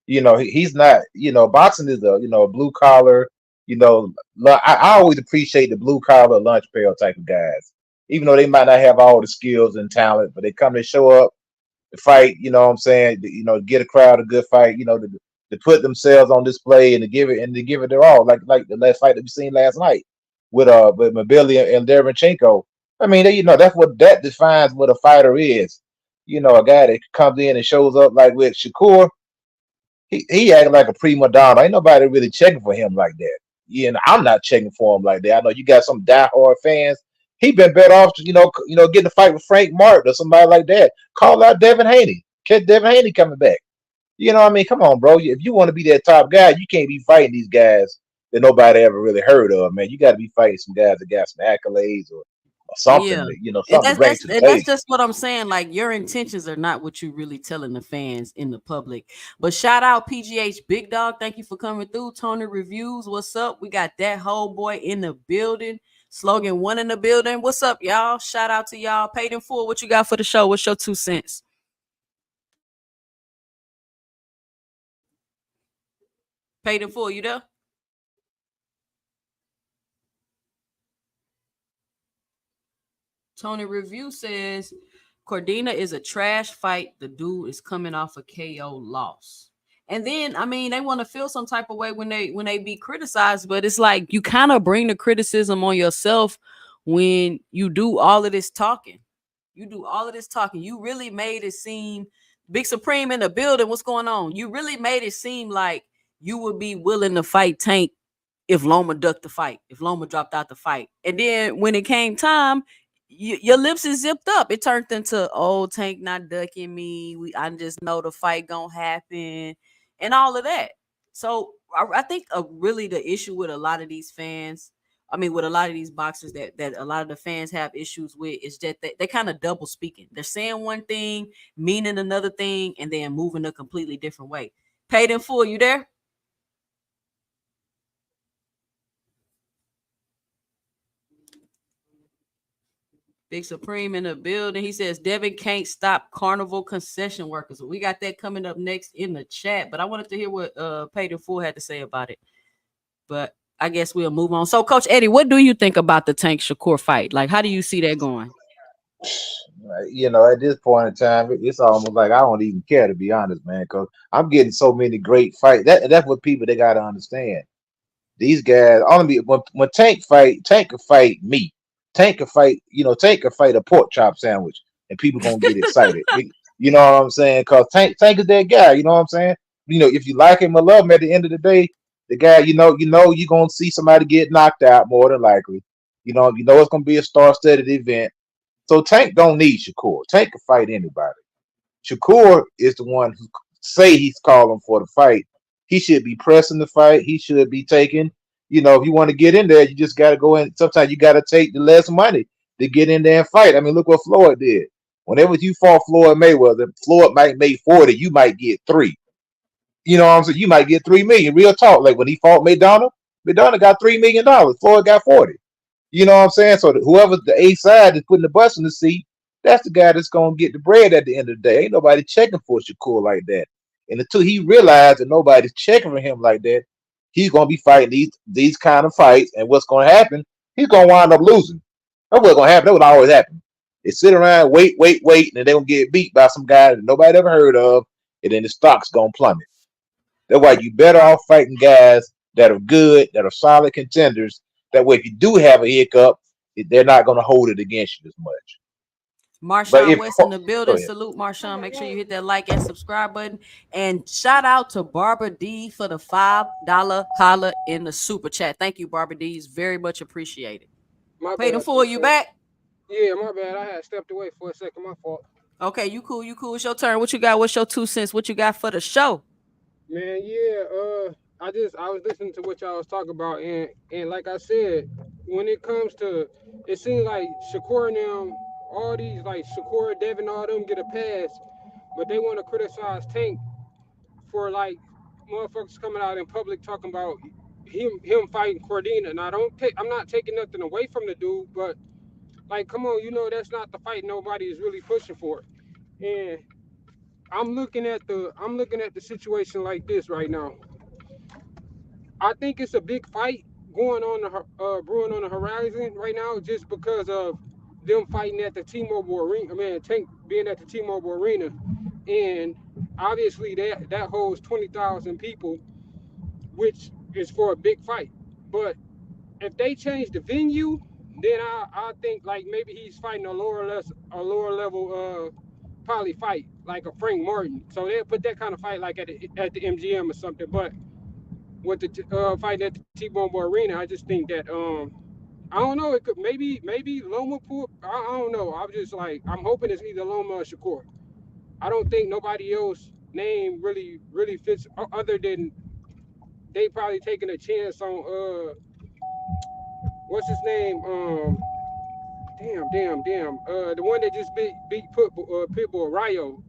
You know, he's not. You know, boxing is a blue collar. You know, I always appreciate the blue collar lunch pail type of guys, even though they might not have all the skills and talent, but they come to show up. to fight. You know what I'm saying? To get a crowd a good fight. To put themselves on display and to give it their all. Like the last fight that we seen last night with Mabili and Derevchenko. I mean, that defines what a fighter is. A guy that comes in and shows up like with Shakur. He acting like a prima donna. Ain't nobody really checking for him like that. I'm not checking for him like that. I know you got some diehard fans. He been better off, getting a fight with Frank Martin or somebody like that. Call out Devin Haney. Catch Devin Haney coming back. You know what I mean? Come on, bro. If you want to be that top guy, you can't be fighting these guys that nobody ever really heard of, man. You got to be fighting some guys that got some accolades or something, Yeah. And something to bring to the that's table. just what I'm saying. Like your intentions are not what you really telling the fans in the public. But shout out PGH Big Dog. Thank you for coming through. Tony Reviews. What's up? We got that whole boy in the building. Slogan one in the building. What's up, y'all? Shout out to y'all. Paid in full. What you got for the show? What's your 2 cents? Paid in full. You there? Tony Review says Cordina is a trash fight. The dude is coming off a KO loss. And then, I mean, they want to feel some type of way when they be criticized, but it's like you kind of bring the criticism on yourself when you do all of this talking. You do all of this talking. You really made it seem Big Supreme in the building. What's going on? You really made it seem like you would be willing to fight Tank if Loma ducked the fight, if Loma dropped out the fight. And then when it came time, your lips is zipped up. It turned into, oh, Tank not ducking me. I just know the fight gonna happen and all of that. So I think really the issue with a lot of these fans, I mean, with a lot of these boxers that a lot of the fans have issues with is that they kind of double speaking. They're saying one thing, meaning another thing, and then moving a completely different way. Paid in full, you there? Big Supreme in the building. He says Devin can't stop carnival concession workers. We got that coming up next in the chat, but I wanted to hear what Paid in Full had to say about it. But I guess we'll move on. So, Coach Eddie, what do you think about the Tank Shakur fight? Like, how do you see that going? At this point in time, it's almost like I don't even care, to be honest, man, because I'm getting so many great fights. That's what people they got to understand. These guys only when Tank can fight me. Tank can fight a pork chop sandwich, and people gonna get excited. You know what I'm saying? Cause Tank is that guy. You know what I'm saying? If you like him or love him, at the end of the day, the guy, you're gonna see somebody get knocked out more than likely. It's gonna be a star-studded event. So Tank don't need Shakur. Tank can fight anybody. Shakur is the one who say he's calling for the fight. He should be pressing the fight. He should be taking. If you want to get in there, you just got to go in. Sometimes you got to take the less money to get in there and fight. I mean, look what Floyd did. Whenever you fought Floyd Mayweather, Floyd might make 40. You might get 3. You know what I'm saying? You might get 3 million. Real talk. Like when he fought Madonna got $3 million. Floyd got 40. You know what I'm saying? So whoever's the A side is putting the bus in the seat, that's the guy that's gonna get the bread at the end of the day. Ain't nobody checking for Shakur like that. And until he realized that nobody's checking for him like that, he's gonna be fighting these kind of fights. And what's gonna happen? He's gonna wind up losing. That's what's gonna happen. That would always happen. They sit around, wait, and then they're gonna get beat by some guy that nobody ever heard of, and then the stock's gonna plummet. That's why you better off fighting guys that are good, that are solid contenders. That way, if you do have a hiccup, they're not going to hold it against you as much. But Marshawn if West in the go building. ahead. Salute, Marshawn. Make sure you hit that like and subscribe button. And shout out to Barbara D for the $5 holla in the super chat. Thank you, Barbara D. It's very much appreciated. My Paid in bad, full, you back? Yeah, my bad. I had stepped away for a second. My fault. Okay, you cool. It's your turn. What you got? What's your 2 cents? What you got for the show? Man, yeah. I was listening to what y'all was talking about, and like I said, when it comes to, it seems like Shakur and them, all these like Shakur, Devin, all them get a pass, but they want to criticize Tank for like motherfuckers coming out in public talking about him fighting Cordina. And I'm not taking nothing away from the dude, but like, come on, that's not the fight nobody is really pushing for. And I'm looking at the situation like this right now. I think it's a big fight going on brewing on the horizon right now, just because of them fighting at the T-Mobile Arena. I mean, Tank being at the T-Mobile Arena, and obviously that holds 20,000 people, which is for a big fight. But if they change the venue, then I think like maybe he's fighting a lower level probably fight like a Frank Martin. So they'll put that kind of fight like at the MGM or something. But with the fighting at the T-Mobile Arena, I just think that I don't know. It could maybe Loma pull. I don't know. I'm just like I'm hoping it's either Loma or Shakur. I don't think nobody else name really fits other than they probably taking a chance on what's his name the one that just beat Pitbull Rayo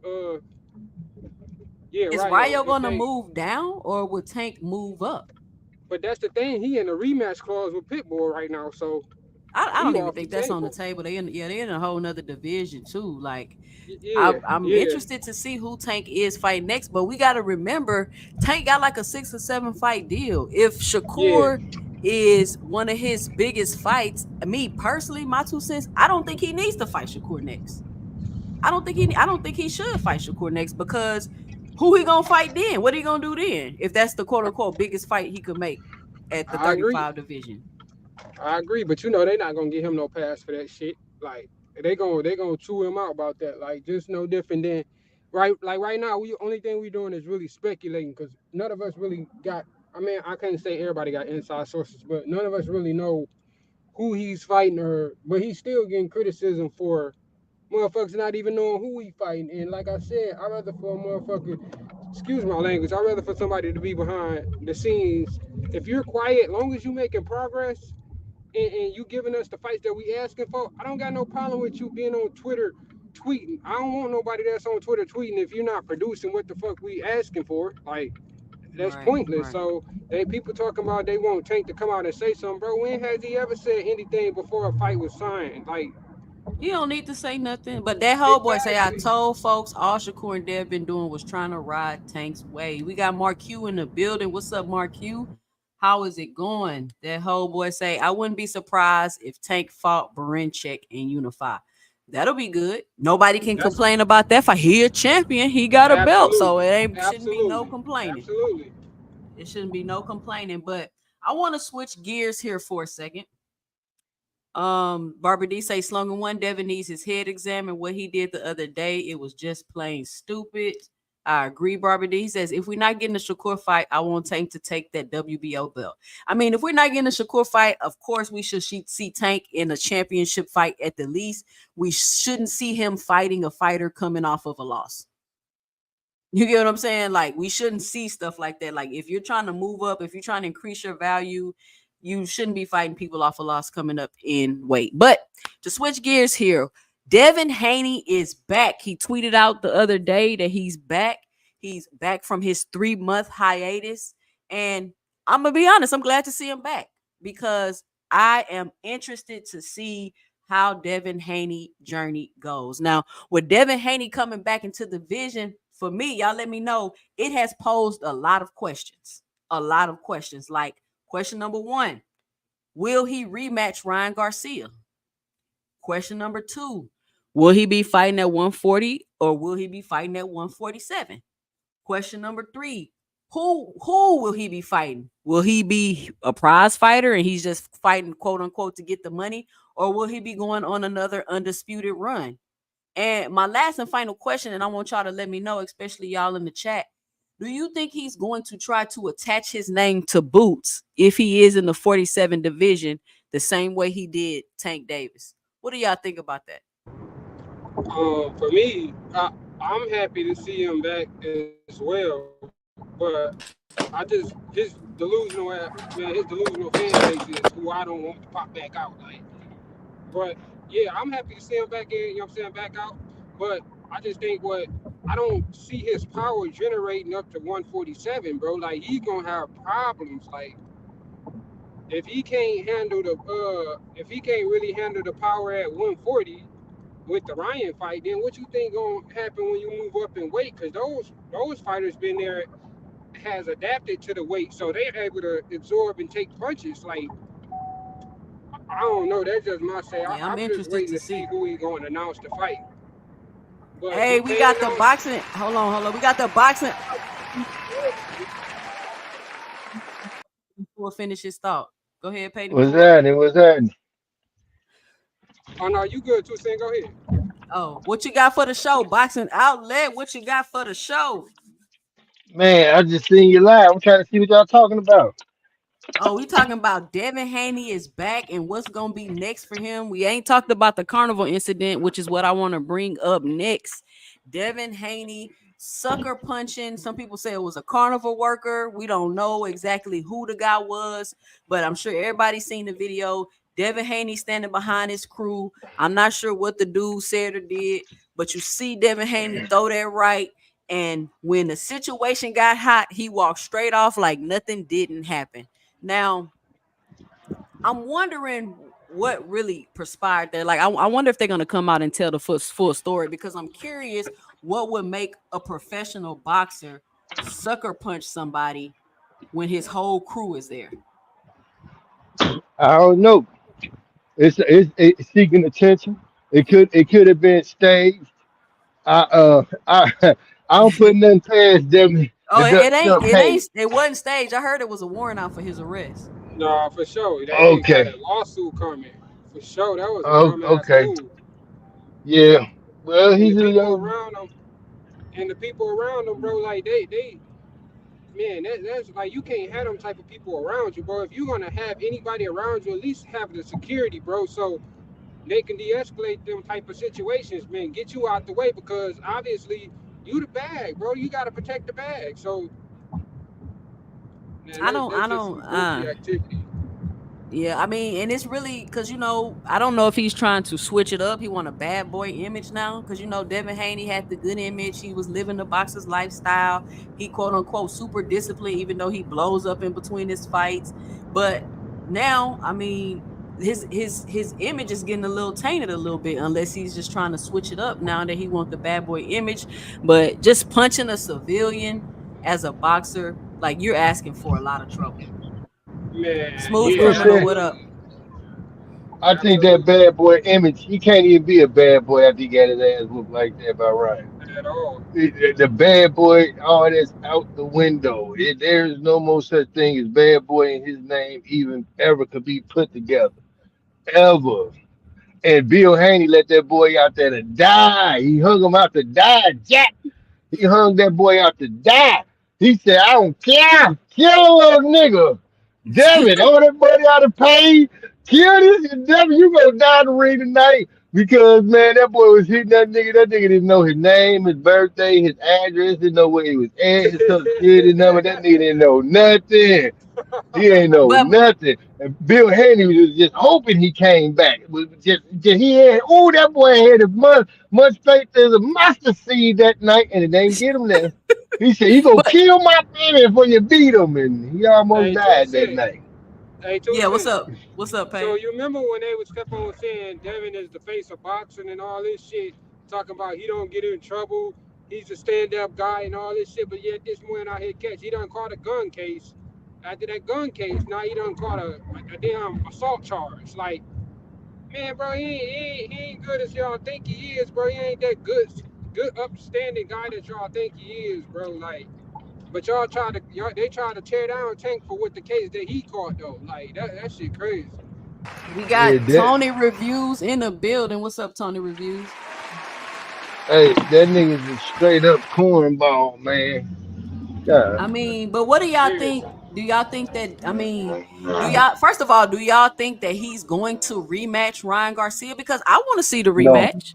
yeah Is Rayo Ryo if gonna they move down or will Tank move up? but that's the thing he in a rematch clause with Pitbull right now so I he don't even off the think that's on the table table. They're in a whole nother division too. Like yeah I'm yeah interested to see who Tank is fighting next, but we got to remember Tank got like a 6 or 7 fight deal. If yeah Shakur is one of his biggest fights, me personally, my 2 cents, I don't think he needs to fight Shakur next. I don't think he should fight Shakur next because who he gonna fight then? What he gonna do then? If that's the quote unquote biggest fight he could make at the I agree 35 division. I agree, but you know they not gonna give him no pass for that shit. Like they gonna chew him out about that. Like just no different than right now. We only thing we doing is really speculating because none of us really got. I mean, I can't say everybody got inside sources, but none of us really know who he's fighting or. But he's still getting criticism for motherfuckers not even knowing who he fighting. And like I said, I rather for a motherfucker. Excuse my language. I rather for somebody to be behind the scenes. If you're quiet, long as you making progress and you giving us the fights that we asking for, I don't got no problem with you being on Twitter tweeting. I don't want nobody that's on Twitter tweeting if you're not producing what the fuck we asking for. Like that's Right, pointless. right. So they people talking about they want Tank to come out and say something, bro. When has he ever said anything before a fight was signed? Like You don't need to say nothing. But that whole boy say, I exactly. told folks all Shakur and Dev been doing was trying to ride Tank's way. We got Mark Q in the building. What's up, Mark Q? How is it going? That whole boy say, I wouldn't be surprised if Tank fought Barinchek and Unify. That'll be good. Nobody can That's complain about that fight. He a champion. He got a belt. So it absolutely, ain't shouldn't be no absolutely, complaining. absolutely. It shouldn't be no complaining. But I want to switch gears here for a second. Barbara D say Slogan one, Devin needs his head examined. What he did the other day, it was just plain stupid. I agree, Barbara D. He says, if we're not getting a Shakur fight, I want Tank to take that WBO belt. I mean, if we're not getting a Shakur fight, of course we should see Tank in a championship fight at the least. We shouldn't see him fighting a fighter coming off of a loss. You get what I'm saying? Like, we shouldn't see stuff like that. Like, if you're trying to move up, if you're trying to increase your value, you shouldn't be fighting people off a loss coming up in weight. But to switch gears here, Devin Haney is back. He tweeted out the other day that he's back. He's back from his 3-month hiatus. And I'm going to be honest, I'm glad to see him back because I am interested to see how Devin Haney journey goes. Now, with Devin Haney coming back into the vision, for me, y'all let me know, it has posed a lot of questions. A lot of questions. Like question number 1, will he rematch Ryan Garcia? Question number 2, will he be fighting at 140 or will he be fighting at 147? Question number 3, who will he be fighting? Will he be a prize fighter and he's just fighting quote unquote to get the money, or will he be going on another undisputed run? And my last and final question, and I want y'all to let me know, especially y'all in the chat, do you think he's going to try to attach his name to Boots if he is in the 47 division the same way he did Tank Davis? What do y'all think about that? For me, I'm happy to see him back as well, but I just his delusional man, his delusional fan base is who I don't want to pop back out. Like, but yeah, I'm happy to see him back in. You know what I'm saying, back out. But I just think I don't see his power generating up to 147, bro. Like he's gonna have problems. Like if he can't handle if he can't really handle the power at 140 with the Ryan fight, then what you think gonna happen when you move up in weight? Because those fighters been there, has adapted to the weight, so they're able to absorb and take punches. Like I don't know. That's just my say. Yeah, I'm I'm just interested waiting to to see see. who he going to announce the fight. But Hey, we got depending the on, boxing. Hold on. We got the boxing. We'll finish his thought. Go ahead, Peyton. What's Pull up. happening? What's happening? oh no, you good too, Sin. Go ahead. Oh, what you got for the show? Boxing outlet. What you got for the show? Man, I just seen you live. I'm trying to see what y'all talking about. Oh, we talking about Devin Haney is back and what's gonna be next for him. We ain't talked about the carnival incident, which is what I want to bring up next. Devin Haney sucker punching. Some people say it was a carnival worker. We don't know exactly who the guy was, but I'm sure everybody's seen the video. Devin Haney standing behind his crew. I'm not sure what the dude said or did, but you see Devin Haney throw that right. And when the situation got hot, he walked straight off like nothing didn't happen. Now, I'm wondering what really perspired there. Like, I wonder if they're going to come out and tell the full story because I'm curious what would make a professional boxer sucker punch somebody when his whole crew is there. I don't know. It's seeking attention. It could have been staged. I don't put nothing past them Oh, to Haney. it wasn't staged. I heard it was a warrant out for his arrest. No, for sure. That nigga got Okay. a lawsuit coming. For sure, that was a Oh, dumbass okay. move. Yeah. Well, And the he's a people young. around him, bro, like man, that's like you can't have them type of people around you, bro. If you're gonna have anybody around you, at least have the security, bro, so they can de-escalate them type of situations, man. Get you out the way because obviously you the bag, bro. You gotta protect the bag. So, man, I that's just don't, some goofy activity. Yeah, I mean, and it's really because I don't know if he's trying to switch it up. He want a bad boy image now because Devin Haney had the good image. He was living the boxer's lifestyle. He quote unquote super disciplined, even though he blows up in between his fights. But now, I mean, his image is getting a little tainted a little bit unless he's just trying to switch it up now that he wants the bad boy image. But just punching a civilian as a boxer, like you're asking for a lot of trouble. Man, Smooth What's yeah, criminal, that? what up? I think that bad boy image. He can't even be a bad boy after he got his ass whooped like that by Ryan. at all. The bad boy, all that's out the window. There's no more such thing as bad boy in his name even ever could be put together. Ever. And Bill Haney let that boy out there to die. He hung him out to die, Jack. He hung that boy out to die. He said, I don't care. Kill a little nigga. Devin, all that money out of pay. Kill this and Devin, you gonna die in the ring tonight. Because man, that boy was hitting that nigga. That nigga didn't know his name, his birthday, his address, didn't know where he was at, his social security number. That nigga didn't know nothing. He ain't know But nothing. And Bill Haney was just hoping he came back. It was just he had that boy had as much faith as a mustard seed that night, and it didn't get him there. He said he gonna but kill my baby before you beat him, and he almost Hey, two died that cent. night. Hey, two yeah, what's cent. up? What's up, So Pay? you remember when they was kept on saying Devin is the face of boxing and all this shit, talking about he don't get in trouble, he's a stand-up guy and all this shit, but yet this morning I hit catch. He done caught a gun case. After that gun case, now he done caught a damn assault charge. Like, man, bro, he ain't good as y'all think he is, bro. He ain't that good upstanding guy that y'all think he is, bro. Like, but they try to tear down Tank for what the case that he caught though. Like that shit crazy. We Yeah, got that Tony Reviews in the building. What's up, Tony Reviews? that nigga's a straight up cornball, man. God. I mean, but what do y'all think? Seriously. Do y'all think that? I mean, do y'all first of all, do y'all think that he's going to rematch Ryan Garcia? Because I want to see the No, rematch.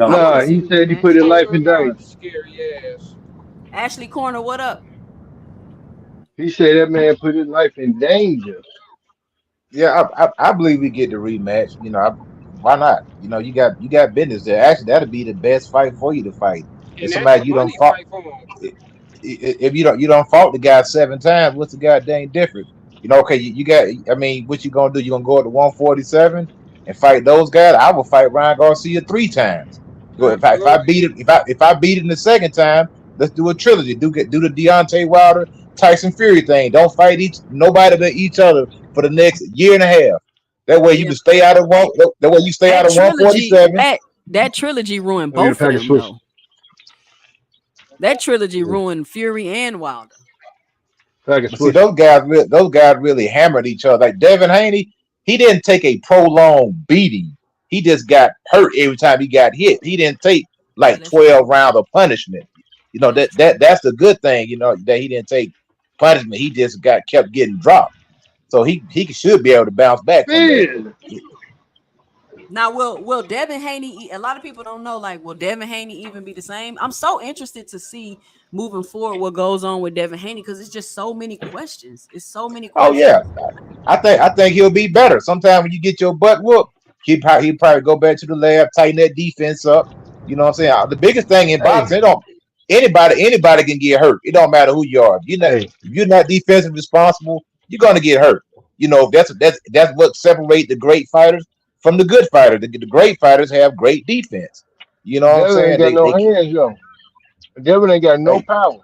I no. want to Nah, see he the said he rematch. put his life Oh in God, danger. scary ass. Ashley Corner, what up? He said that man put his life in danger. Yeah, I believe we get the rematch. Why not? You got business there. Actually, that'd be the best fight for you to fight. And If that's a somebody you don't money fought, fight for him. if you don't fought the guy 7 times, what's the goddamn difference? Okay, you got. I mean, what you gonna do? You gonna go up to 147 and fight those guys? I will fight Ryan Garcia 3 times. Go if I Absolutely. beat it if I beat it in the second time, let's do a trilogy. Do the Deontay Wilder Tyson Fury thing. Don't fight nobody but each other for the next year and a half. That way you Yeah, can stay out of one. That way you stay out that of trilogy 147. that trilogy ruined We need to both of pack a them switch. though. That trilogy ruined Fury and Wilder. Pack a But see, switch. those guys really hammered each other. Like Devin Haney, he didn't take a prolonged beating. He just got hurt every time he got hit. He didn't take Yeah, like that's true. 12 rounds of punishment. You know That's that true. that that's the good thing. You know that he didn't take punishment. He just got kept getting dropped. So he should be able to bounce back from that. Man, Now, will Devin Haney? A lot of people don't know. Like, will Devin Haney even be the same? I'm so interested to see moving forward what goes on with Devin Haney because it's just so many questions. It's so many Oh yeah, questions. I think he'll be better. Sometime when you get your butt whooped, he'll probably go back to the lab, tighten that defense up. You know what I'm saying? The biggest thing in hey, boxing, it don't anybody can get hurt. It don't matter who you are. hey, If you're not defensive responsible, you're gonna get hurt. You know that's what separates the great fighters from the good fighters. The great fighters have great defense. You know what I'm Devin ain't saying? got no hands, yo. Devin ain't got no Hey, power.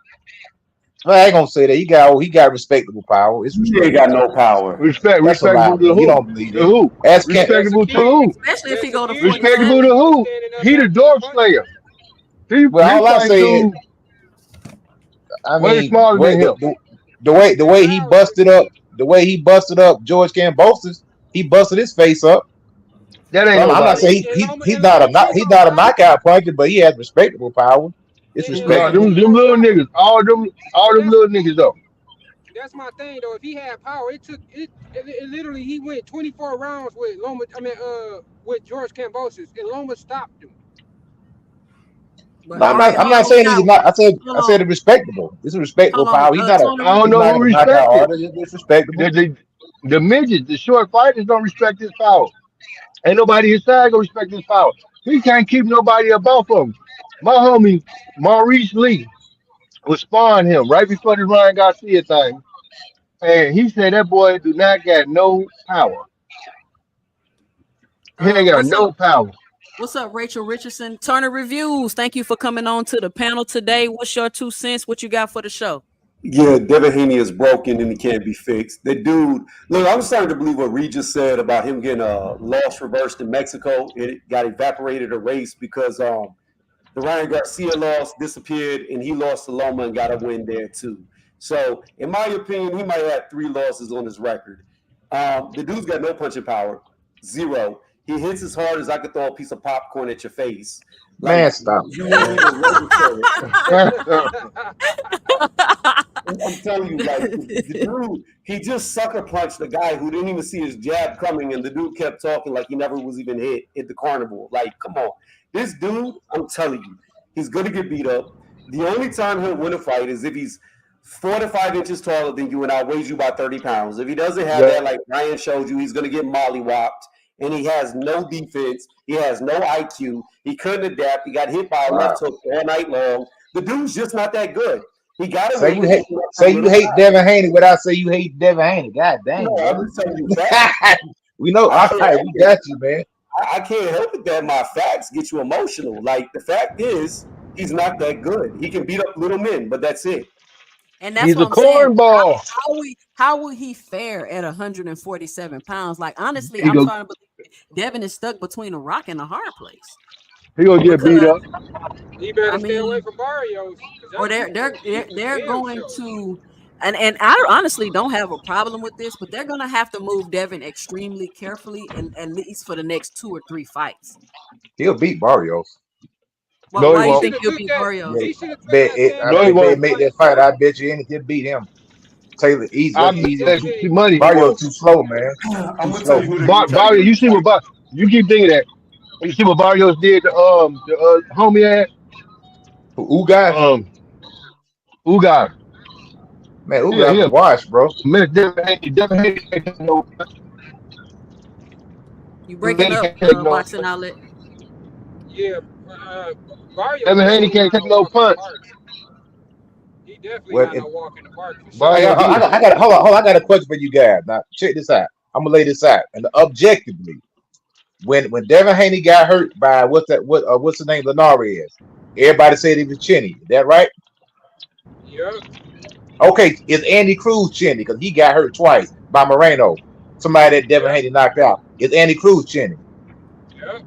I ain't gonna say that. He got respectable power. It's He ain't got respectable. no power. That's a lie, Respectable to man. You who? don't believe To that. who? Ask Ken. That's a Respectable to kid. who? Especially if he That's a go to kid. respectable 47. to who? Standing up He the there throwing dog punches. slayer. He Well, all I fighting say is, dude I way mean, smaller than him. the That way power. the way he busted up George Kambosos, he busted his face up. That ain't So I'm not nobody. saying And Loma, he's and not Loma a King he's gonna not a stop him. knockout puncher, but he has respectable power. It's And No, Loma respectable. them King them gonna little stop him. niggas, all But them little niggas though. that's my thing though. If he had power, it literally he went 24 rounds with Loma. With George Kambosos, and Loma stopped him. But No, all I'm right, not. I'm hold not on. We saying got he's not. I hold said on, it's respectable. It's a respectable hold on. power. Tony, I don't He's know not who a knockout respect it. artist. It's respectable. The midgets, the short fighters don't respect his power. Ain't nobody his side gonna respect his power. He can't keep nobody above him. My homie Maurice Lee was sparring him right before the Ryan Garcia thing, and he said that boy do not got no power. He ain't got what's up? no power. What's up, Rachel Richardson? Turner Reviews. Thank you for coming on to the panel today. What's your 2 cents? What you got for the show? Yeah, Devin Haney is broken and he can't be fixed. The dude, look, I'm starting to believe what Regis said about him getting a loss reversed in Mexico. It got evaporated, erased because the Ryan Garcia loss disappeared and he lost to Loma and got a win there too. So, in my opinion, he might have 3 losses on his record. The dude's got no punching power, zero. He hits as hard as I could throw a piece of popcorn at your face. Man, Like stop you it, won't man. even register it. Hey, I'm telling you, like the dude, he just sucker punched the guy who didn't even see his jab coming, and the dude kept talking like he never was even hit at the carnival. Like, come on, this dude, I'm telling you, he's gonna get beat up. The only time he'll win a fight is if he's 4 to 5 inches taller than you and outweighs you by 30 pounds. If he doesn't have yeah, that, like Ryan showed you, he's gonna get mollywopped. And he has no defense. He has no IQ. He couldn't adapt. He got hit by a Wow. left hook all night long. The dude's just not that good. He got Say away you with hate. beating up Say some you little hate guy. Devin Haney without say you hate Devin Haney. God No, dang, I'm brother. just telling you facts. We know. I All can't right, help we it. got you, man. I can't help it that my facts get you emotional. Like the fact is, he's not that good. He can beat up little men, but that's it. And that's he's what a I'm saying. cornball. How will he fare at 147 pounds? Like honestly, He I'm go, starting to believe Devin is stuck between a rock and a hard place. he gonna get beat Because up. He I better stay away mean, from Barrios, cause or that's they're damn going sure. to and I honestly don't have a problem with this, but they're gonna have to move Devin extremely carefully and at least for the next 2 or 3 fights. He'll beat Barrios. Well, No, he why He you won't. should think have he'll took beat that. Barrios? Bet, He should have took bet that it. stand I No, up he bet they fight won't. make fight that fight. I first. bet you anything beat him. Taylor easy. I That's He easy. bet definitely. you money he Barrios won't. too slow, man. I'm Too gonna tell slow. you who they're gonna try to Barrios, get you him see fight. you keep thinking that. You see what Barrios did to homie ass Who guy? um Ugas. Man, who Yeah, guy's him. washed, bro? Man, Devin Haney can't take no. You breaking Haney up, can't take no. boxing outlet. Yeah, uh, Barrios Devin Haney definitely can't not take no no walk in the punch. park. He definitely Well, not no walk in the park for sure. hey, Barrios did. I got hold on. I got a question for you guys. Now, check this out. I'm gonna lay this out. And objectively, when Devin Haney got hurt by what's the name Linares, everybody said he was chinny. Is that right? Yep. Okay, is Andy Cruz chinny because he got hurt twice by Moreno? Somebody that Devin Yeah, Haney knocked out. Is Andy Cruz chinny? yeah.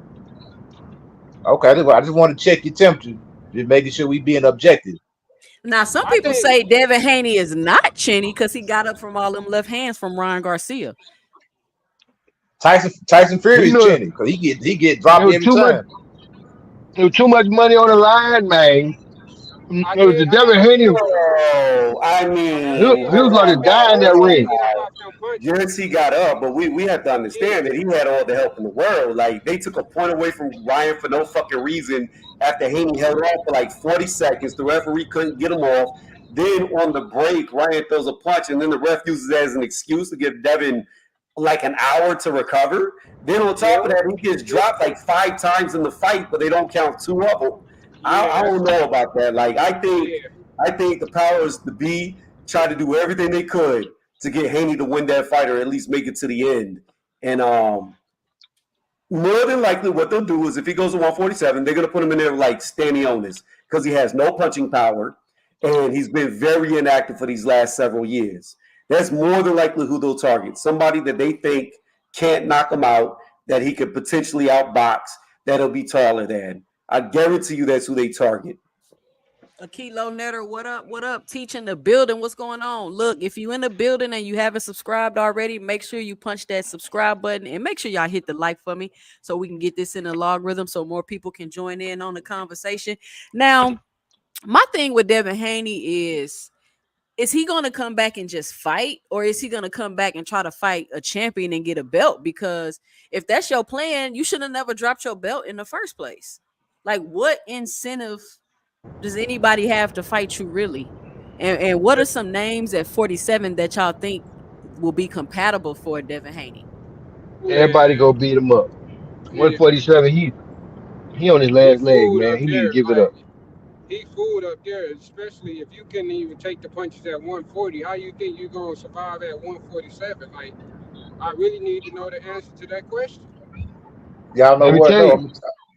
Okay, I just want to check your temperature, just making sure we being objective. Now, some I people think say Devin Haney is not chinny because he got up from all them left hands from Ryan Garcia. Tyson Fury You is know, chinny because he get there dropped was every too much. time. There was too much money on the line, man. I It was the did. Devin I Haney. agree. Oh, I I mean, agree. He I was agree going to with that. die in that Once he ring. get up off them punches, yes, he got up, but we have to understand yeah, that he had all the help in the world. Like they took a point away from Ryan for no fucking reason after Haney held off for like 40 seconds. The referee couldn't get him off. Then on the break, Ryan throws a punch, and then the ref uses that as an excuse to give Devin like an hour to recover. Then on top yeah, of that, he gets dropped like 5 times in the fight, but they don't count two of them. yeah. I That's don't know about that. Like yeah. I think the powers to be tried to do everything they could to get Haney to win that fight or at least make it to the end. And more than likely, what they'll do is if he goes to 147, they're going to put him in there like Stanionis because he has no punching power and he's been very inactive for these last several years. That's more than likely who they'll target. Somebody that they think can't knock him out, that he could potentially outbox, that'll be taller than. I guarantee you that's who they target. A kilo netter, what up? What up? Teaching the building, what's going on? Look, if you in the building and you haven't subscribed already, make sure you punch that subscribe button and make sure y'all hit the like for me so we can get this in a logarithm so more people can join in on the conversation. Now, my thing with Devin Haney is he going to come back and just fight, or is he going to come back and try to fight a champion and get a belt? Because if that's your plan, you should have never dropped your belt in the first place. Like, what incentive does anybody have to fight you really? And what are some names at 47 that y'all think will be compatible for Devin Haney? Everybody Man, go beat him up. yeah. 147. He on his He last leg, fooled man. up He need to there. give it Like up. he fooled up there, especially if you couldn't even take the punches at 140. How you think you're gonna survive at 147? Like, I really need to know the answer to that question. Y'all know Let me what tell though? you.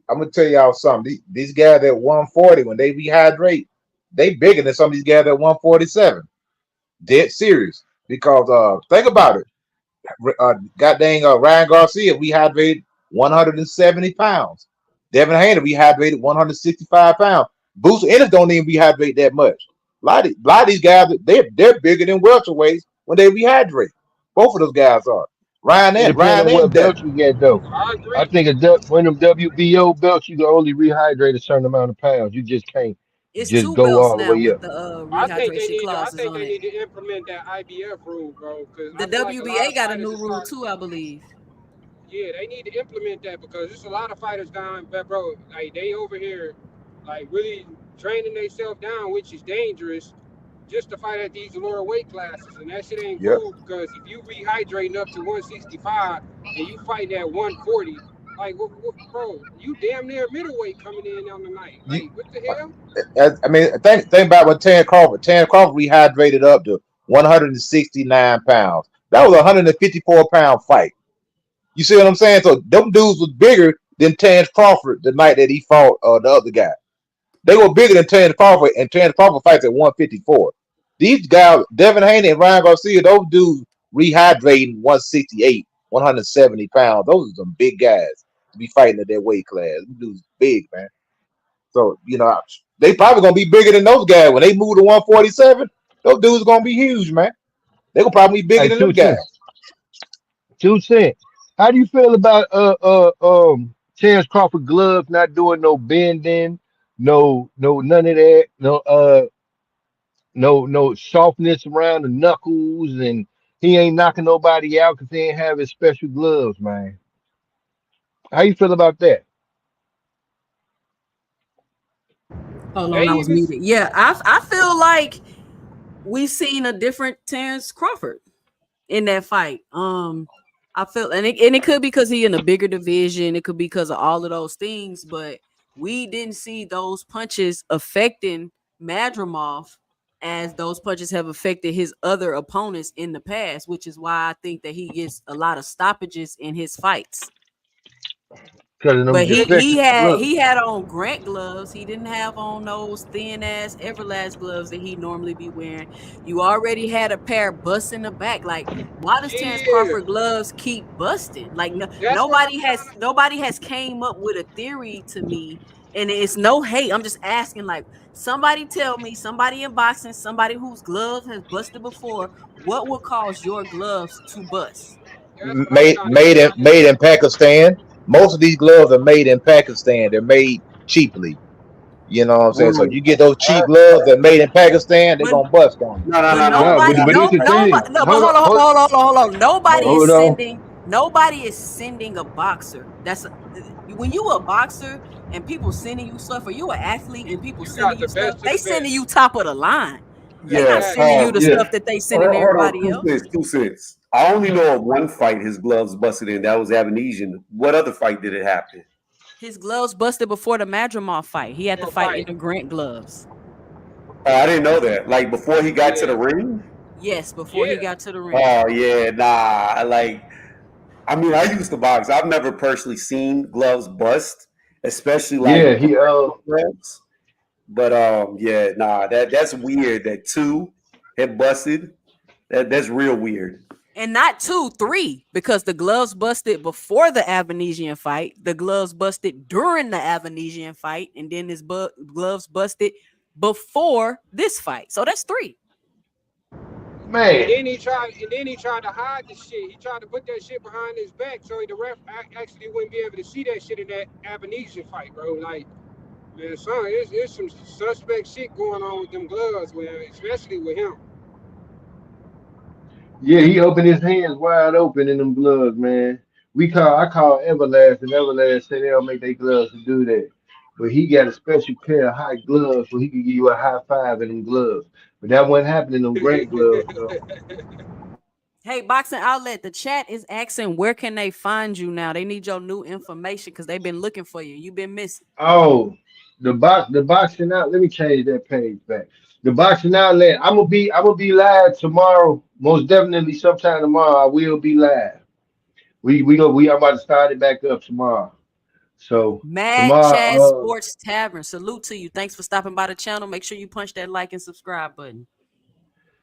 I'm gonna tell y'all something. These guys at 140, when they rehydrate, they bigger than some of these guys at 147. Dead serious. Because think about it. God dang, Ryan Garcia rehydrated 170 pounds. Devin Haney rehydrated 165 pounds. Booster Ennis don't even rehydrate that much. A lot of these guys, they're bigger than welterweights when they rehydrate. Both of those guys are. Ryan It and depends Ryan on and what Devin. belt you get, though. I I agree. think one of them WBO belts, you can only rehydrate a certain amount of pounds. You just can't It's just two go belts all the now way with up. the I think they rehydration need to. I clauses think on they it. need to implement that IBF rule, bro. Because The I feel like a lot WBA of got a fighters new are rule start. too, I believe. Yeah, they need to implement that because there's a lot of fighters down, but bro, like they over here, like really training themselves down, which is dangerous, just to fight at these lower weight classes, and that shit ain't Yep. cool because if you rehydrating up to 165 and you fighting at 140, like bro, you damn near middleweight coming in on the night. You, Like what the hell? I mean, think about what Tan Crawford. Tan Crawford rehydrated up to 169 pounds. That was a 154-pound fight. You see what I'm saying? So them dudes was bigger than Terrence Crawford the night that he fought the other guy. They were bigger than Terrence Crawford, and Terrence Crawford fights at 154. These guys, Devin Haney and Ryan Garcia, those dudes rehydrating 168, 170 pounds. Those are some big guys to be fighting at their weight class. These dudes big, man. So, they probably gonna be bigger than those guys. When they move to 147, those dudes gonna be huge, man. They gonna probably be bigger Hey, than them guys. 2 cents. How do you feel about Terrence Crawford gloves not doing no bending, no none of that, no softness around the knuckles, and he ain't knocking nobody out because he ain't have his special gloves, man. How you feel about that? Hold They on, I was even muted. Yeah, I feel like we seen a different Terrence Crawford in that fight. I feel and it could be because he in a bigger division. It could be because of all of those things, but we didn't see those punches affecting Madrimov as those punches have affected his other opponents in the past, which is why I think that he gets a lot of stoppages in his fights. because of them But defective gloves. he had on Grant gloves. He didn't have on those thin ass Everlast gloves that he normally be wearing. You already had a pair busting the back. Like, why does Terrence Yeah, Crawford gloves keep busting? Like, that's what I'm trying to. nobody has came up with a theory to me, and it's no hate. I'm just asking, like, somebody tell me, somebody in boxing, somebody whose gloves has busted before, what would cause your gloves to bust? That's what I'm trying to get out of. Made in Pakistan. Most of these gloves are made in Pakistan. They're made cheaply. You know what I'm saying? So Well, you get those cheap gloves that are made in Pakistan, they're But gonna bust on you. no, no, But no, no. No, We're not. but it's the thing. nobody, no, but Hold on, hold on. Nobody is hold on. sending a boxer. When you a boxer and people sending you stuff, or you an athlete and people You sending got you the stuff, best of they the sending best. you top of the line. They not Yeah, sending Facts. you the yeah. stuff that they sending Hold on, everybody else. 2 cents, 2 cents. I only know of one fight his gloves busted in. That was Abinesian. What other fight did it happen? His gloves busted before the Madrimov fight. He had to For a fight in fight. the Grant gloves. Oh, I didn't know that. Like before he got to Yeah. the ring. Yes, before he Yeah. got to the ring. Oh yeah, nah. Like I mean, I used to box. I've never personally seen gloves bust, especially like Yeah, he gloves. But yeah, nah. That's weird. That two had busted. That's real weird. And not 2, 3, because the gloves busted before the Avanesian fight. The gloves busted during the Avanesian fight, and then his gloves busted before this fight. So that's 3. And man. then he tried to hide the shit. He tried to put that shit behind his back so the ref actually wouldn't be able to see that shit in that Abanesian fight, bro. Like, man, son, it's some suspect shit going on with them gloves, man, especially with him. Yeah, he opened his hands wide open in them gloves, man. I call Everlast, and Everlast said they don't make their gloves to do that. But he got a special pair of high gloves so he could give you a high five in them gloves. But that wasn't happening in them great gloves, though. Hey, Boxing Outlet, the chat is asking where can they find you now? They need your new information because they've been looking for you. You've been missing. Oh, the boxing out. Let me change that page back. The boxing outlet. I'm gonna be live tomorrow. Most definitely, sometime tomorrow. I will be live. We are about to start it back up tomorrow. So Mad Chad tomorrow, Sports Tavern. Salute to you. Thanks for stopping by the channel. Make sure you punch that like and subscribe button.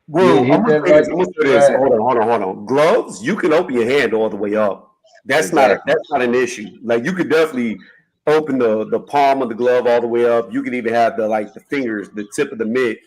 yeah, Well, I'm hit gonna that say this. like I'm and gonna say this. subscribe. Hold on. Gloves, you can open your hand all the way up. Exactly. That's not an issue. Like you could definitely open the palm of the glove all the way up. You could even have the fingers, the tip of the mitt,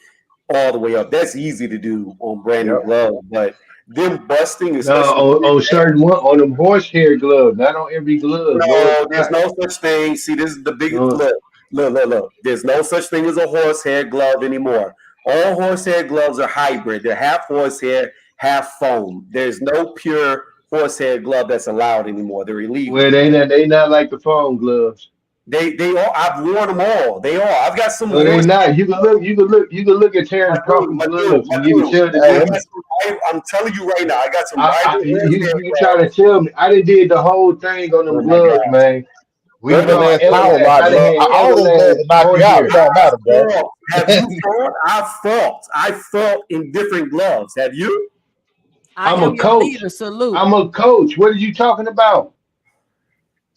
all the way up. That's easy to do on brand new Yep. gloves. But them busting, No, especially on certain one on them horsehair gloves, not on every glove. No, it's no, there's not. no such thing. See, this is the big No, look. There's no such thing as a horsehair glove anymore. All horsehair gloves are hybrid. They're half horsehair, half foam. There's no pure horsehair glove that's allowed anymore. They're illegal. well, they not like the foam gloves. They all. I've worn them all. They all. I've got some No, they horse. not. You can look at Terrence Crawford gloves, My and you can dude. tell the I Hey, got difference. I'm telling you right now. I got some rival horsehair You trying to gloves. tell me? I done did the whole thing on them Oh my gloves, god. man. We call Everlast Power Everlast. Lock I done glove. had All those gloves Everlast will knock on you out. It here. don't matter, bro. Fought. Have you fought? I fought in different gloves. Have you? I I'm am a your coach. leader. Salute. I'm a coach. What are you talking about?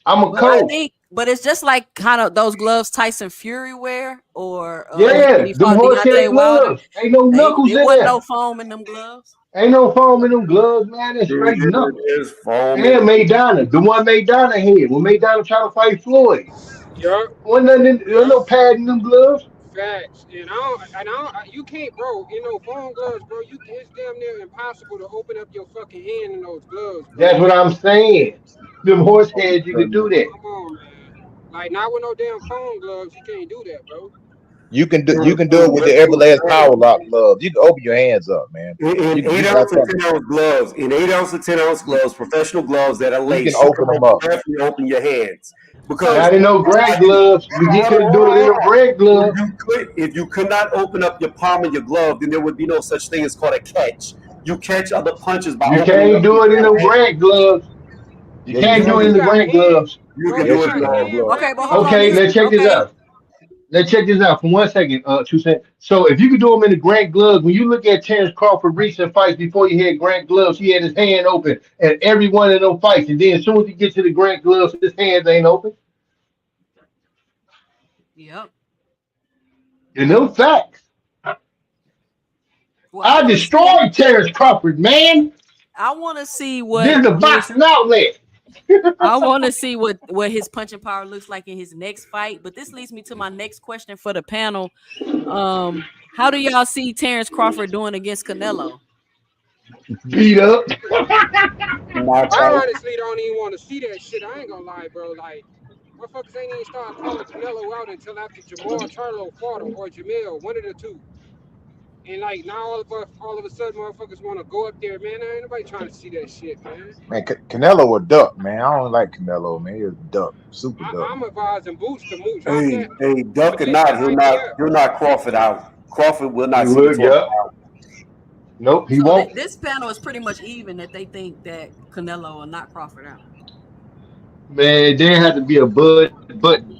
I'm a But I coach. think, but it's just like kind of those gloves Tyson Fury wear, or when Yeah, he them fought horsehair Deontay Wilder. gloves. Ain't no knuckles It in wasn't there. no foam in them gloves. Ain't no foam in them gloves, man. It's straight knuckles. There's foam in And them. Maidana, the one Maidana had when Maidana tried to fight Floyd. Yup, Wasn't nothing there was yup. no pad in them gloves. Facts. You can't, bro. Foam gloves, bro. It's damn near impossible to open up your fucking hand in those gloves, bro. That's what I'm saying. Them horse heads, you could do that. Come on, man. Like, not with no damn foam gloves, you can't do that, bro. You can do it with the Everlast Power Lock gloves. You can open your hands up, man. In You 8 ounce or 10 ounce gloves, in 8 ounce or 10 ounce gloves, professional gloves that are you can laced, you open can them up. definitely open your hands So because Not in no grant gloves, but you could do it in a grant glove. if you could not open up your palm of your glove, then there would be no such thing as called a catch. You catch other punches by You opening can't up do your it in whole them hand. grant gloves. You Yes, you can't do Bro, it in you can. the got grant hand, gloves. You bro. can You do Yes, it you got in all can. hand gloves. okay, wrapped but in hold on. Okay, gloves. This let's check this okay. out. Let's check this out for 1 second, 2 cents. So if you could do them in the Grant gloves, when you look at Terrence Crawford recent fights before he had Grant gloves, he had his hand open at every one of them fights. And then as soon as he gets to the Grant gloves, his hands ain't open. Yep. And those facts. Well, I destroyed Terrence Crawford, man. I want to see This what is a his boxing outlet. I want to see what his punching power looks like in his next fight. But this leads me to my next question for the panel. How do y'all see Terrence Crawford doing against Canelo? Beat up. Knocked I out. honestly don't even want to see that shit. I ain't gonna lie, bro. Like, motherfuckers ain't even start calling Canelo out until after Jamal Charlo fought him or Jamel, one of the two. And like now, all of a sudden, motherfuckers want to go up there, man. Ain't nobody trying to see that shit, man. Man, Canelo a duck, man. I don't like Canelo, man. He's a duck, super duck. I'm advising Boots to move, drop that, Hey, duck or forget not, that IBF. he'll knock Crawford out. Crawford will He not see the would, 12 yeah. round. Nope, he So won't. this panel is pretty much even that they think that Canelo will knock Crawford out. Man, there had to be a Bud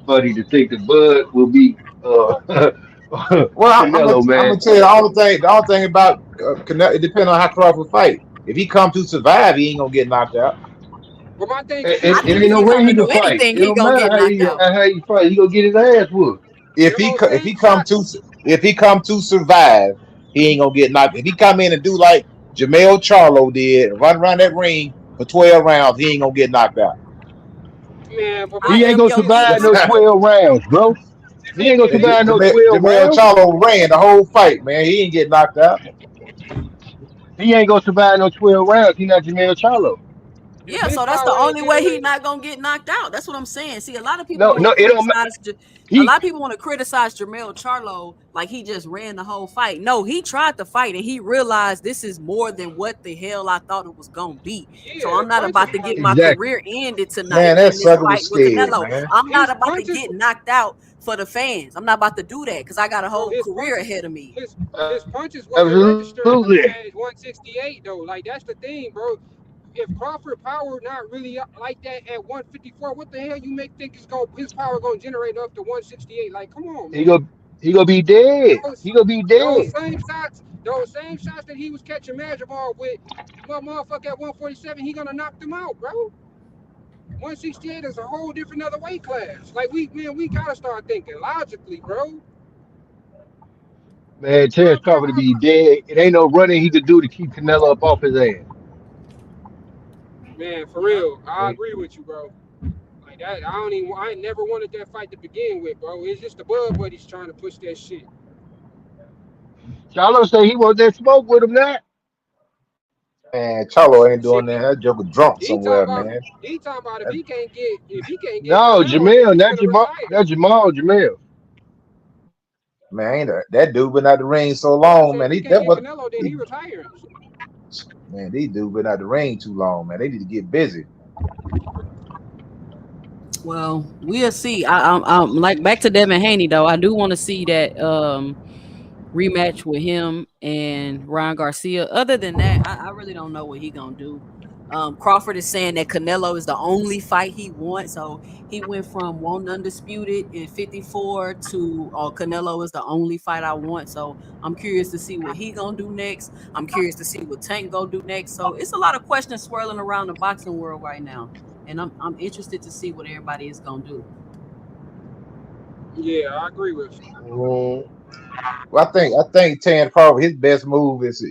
buddy to think the Bud will be Well, Canelo, I'm man. gonna tell you the only thing about Canelo, it depends on how Crawford fight. If he come to survive, he ain't gonna get knocked out. But my thing It, is, I it, this, it think ain't if no he way come he to can do fight. anything, It he don't gonna matter get knocked out. how he fight. He gonna get his ass whooped. If them he old if same he come shots. to if he come to survive, he ain't gonna get knocked. If he come in and do like Jamel Charlo did, run around that ring for 12 rounds, he ain't gonna get knocked out. Man, but I He ain't am gonna your survive eagle. no 12 rounds, bro. He ain't gonna survive no 12 Jamel rounds. Charlo ran the whole fight, man. He ain't get knocked out. He ain't gonna survive no 12 rounds. He not Jamel Charlo. if Yeah, his so that's the power ain't only way he generated, not gonna get knocked out. That's what I'm saying. See, a lot of people No, want to no, it don't matter. criticize. A He lot of people want to criticize Jermell Charlo like he just ran the whole fight. No, he tried to fight and he realized this is more than what the hell I thought it was gonna be. So yeah, the I'm not punches about to get weren't. my exactly. career ended tonight Man, that in this sucker fight was with scared, Canelo. man. I'm not His about to punches, get knocked out for the fans. I'm not about to do that because I got a bro. whole career ahead of me. His punches wasn't registered Absolutely. at 168 though. Like that's the thing, bro. If Crawford power not really like that at 154, what the hell you make think his power gonna generate up to 168? Like, come on, He man. gonna he gonna be dead. Those He gonna be those dead. same shots that he was catching Madrigal with, motherfucker at 147, he gonna knock them out, bro. 168 is a whole different other weight class. Like we gotta start thinking logically, bro. Man, Terrence Crawford to be dead. It ain't no running he could do to keep Canelo up off his ass. Man, for Yep. real, I agree with you, bro. Like that, I never wanted that fight to begin with, bro. It's just the Bud buddies trying to push that shit. Charlo say he want that smoke with him now. Man, Charlo ain't Shit, doing that. That joker drunk he talking somewhere, about man. he talking about That, if he can't get No, Canelo, then Jamel, he not finna Jamal. retire. Not Jamal, Jamel. man, that dude been out the ring so I long, said man. if he He can't that get what Canelo, then he, he retiring. man, these dudes been out the ring too long, man. They need to get busy. Well, we'll see. I'm like back to Devin Haney though. I do want to see that rematch with him and Ryan Garcia. Other than that, I really don't know what he gonna do. Crawford is saying that Canelo is the only fight he wants, so he went from one undisputed in 54 to Canelo is the only fight I want. So I'm curious to see what he gonna do next. I'm curious to see what Tank go do next. So it's a lot of questions swirling around the boxing world right now, and I'm interested to see what everybody is gonna do. Yeah, I agree with you. Mm, Well, I think Terrence Crawford, his best move is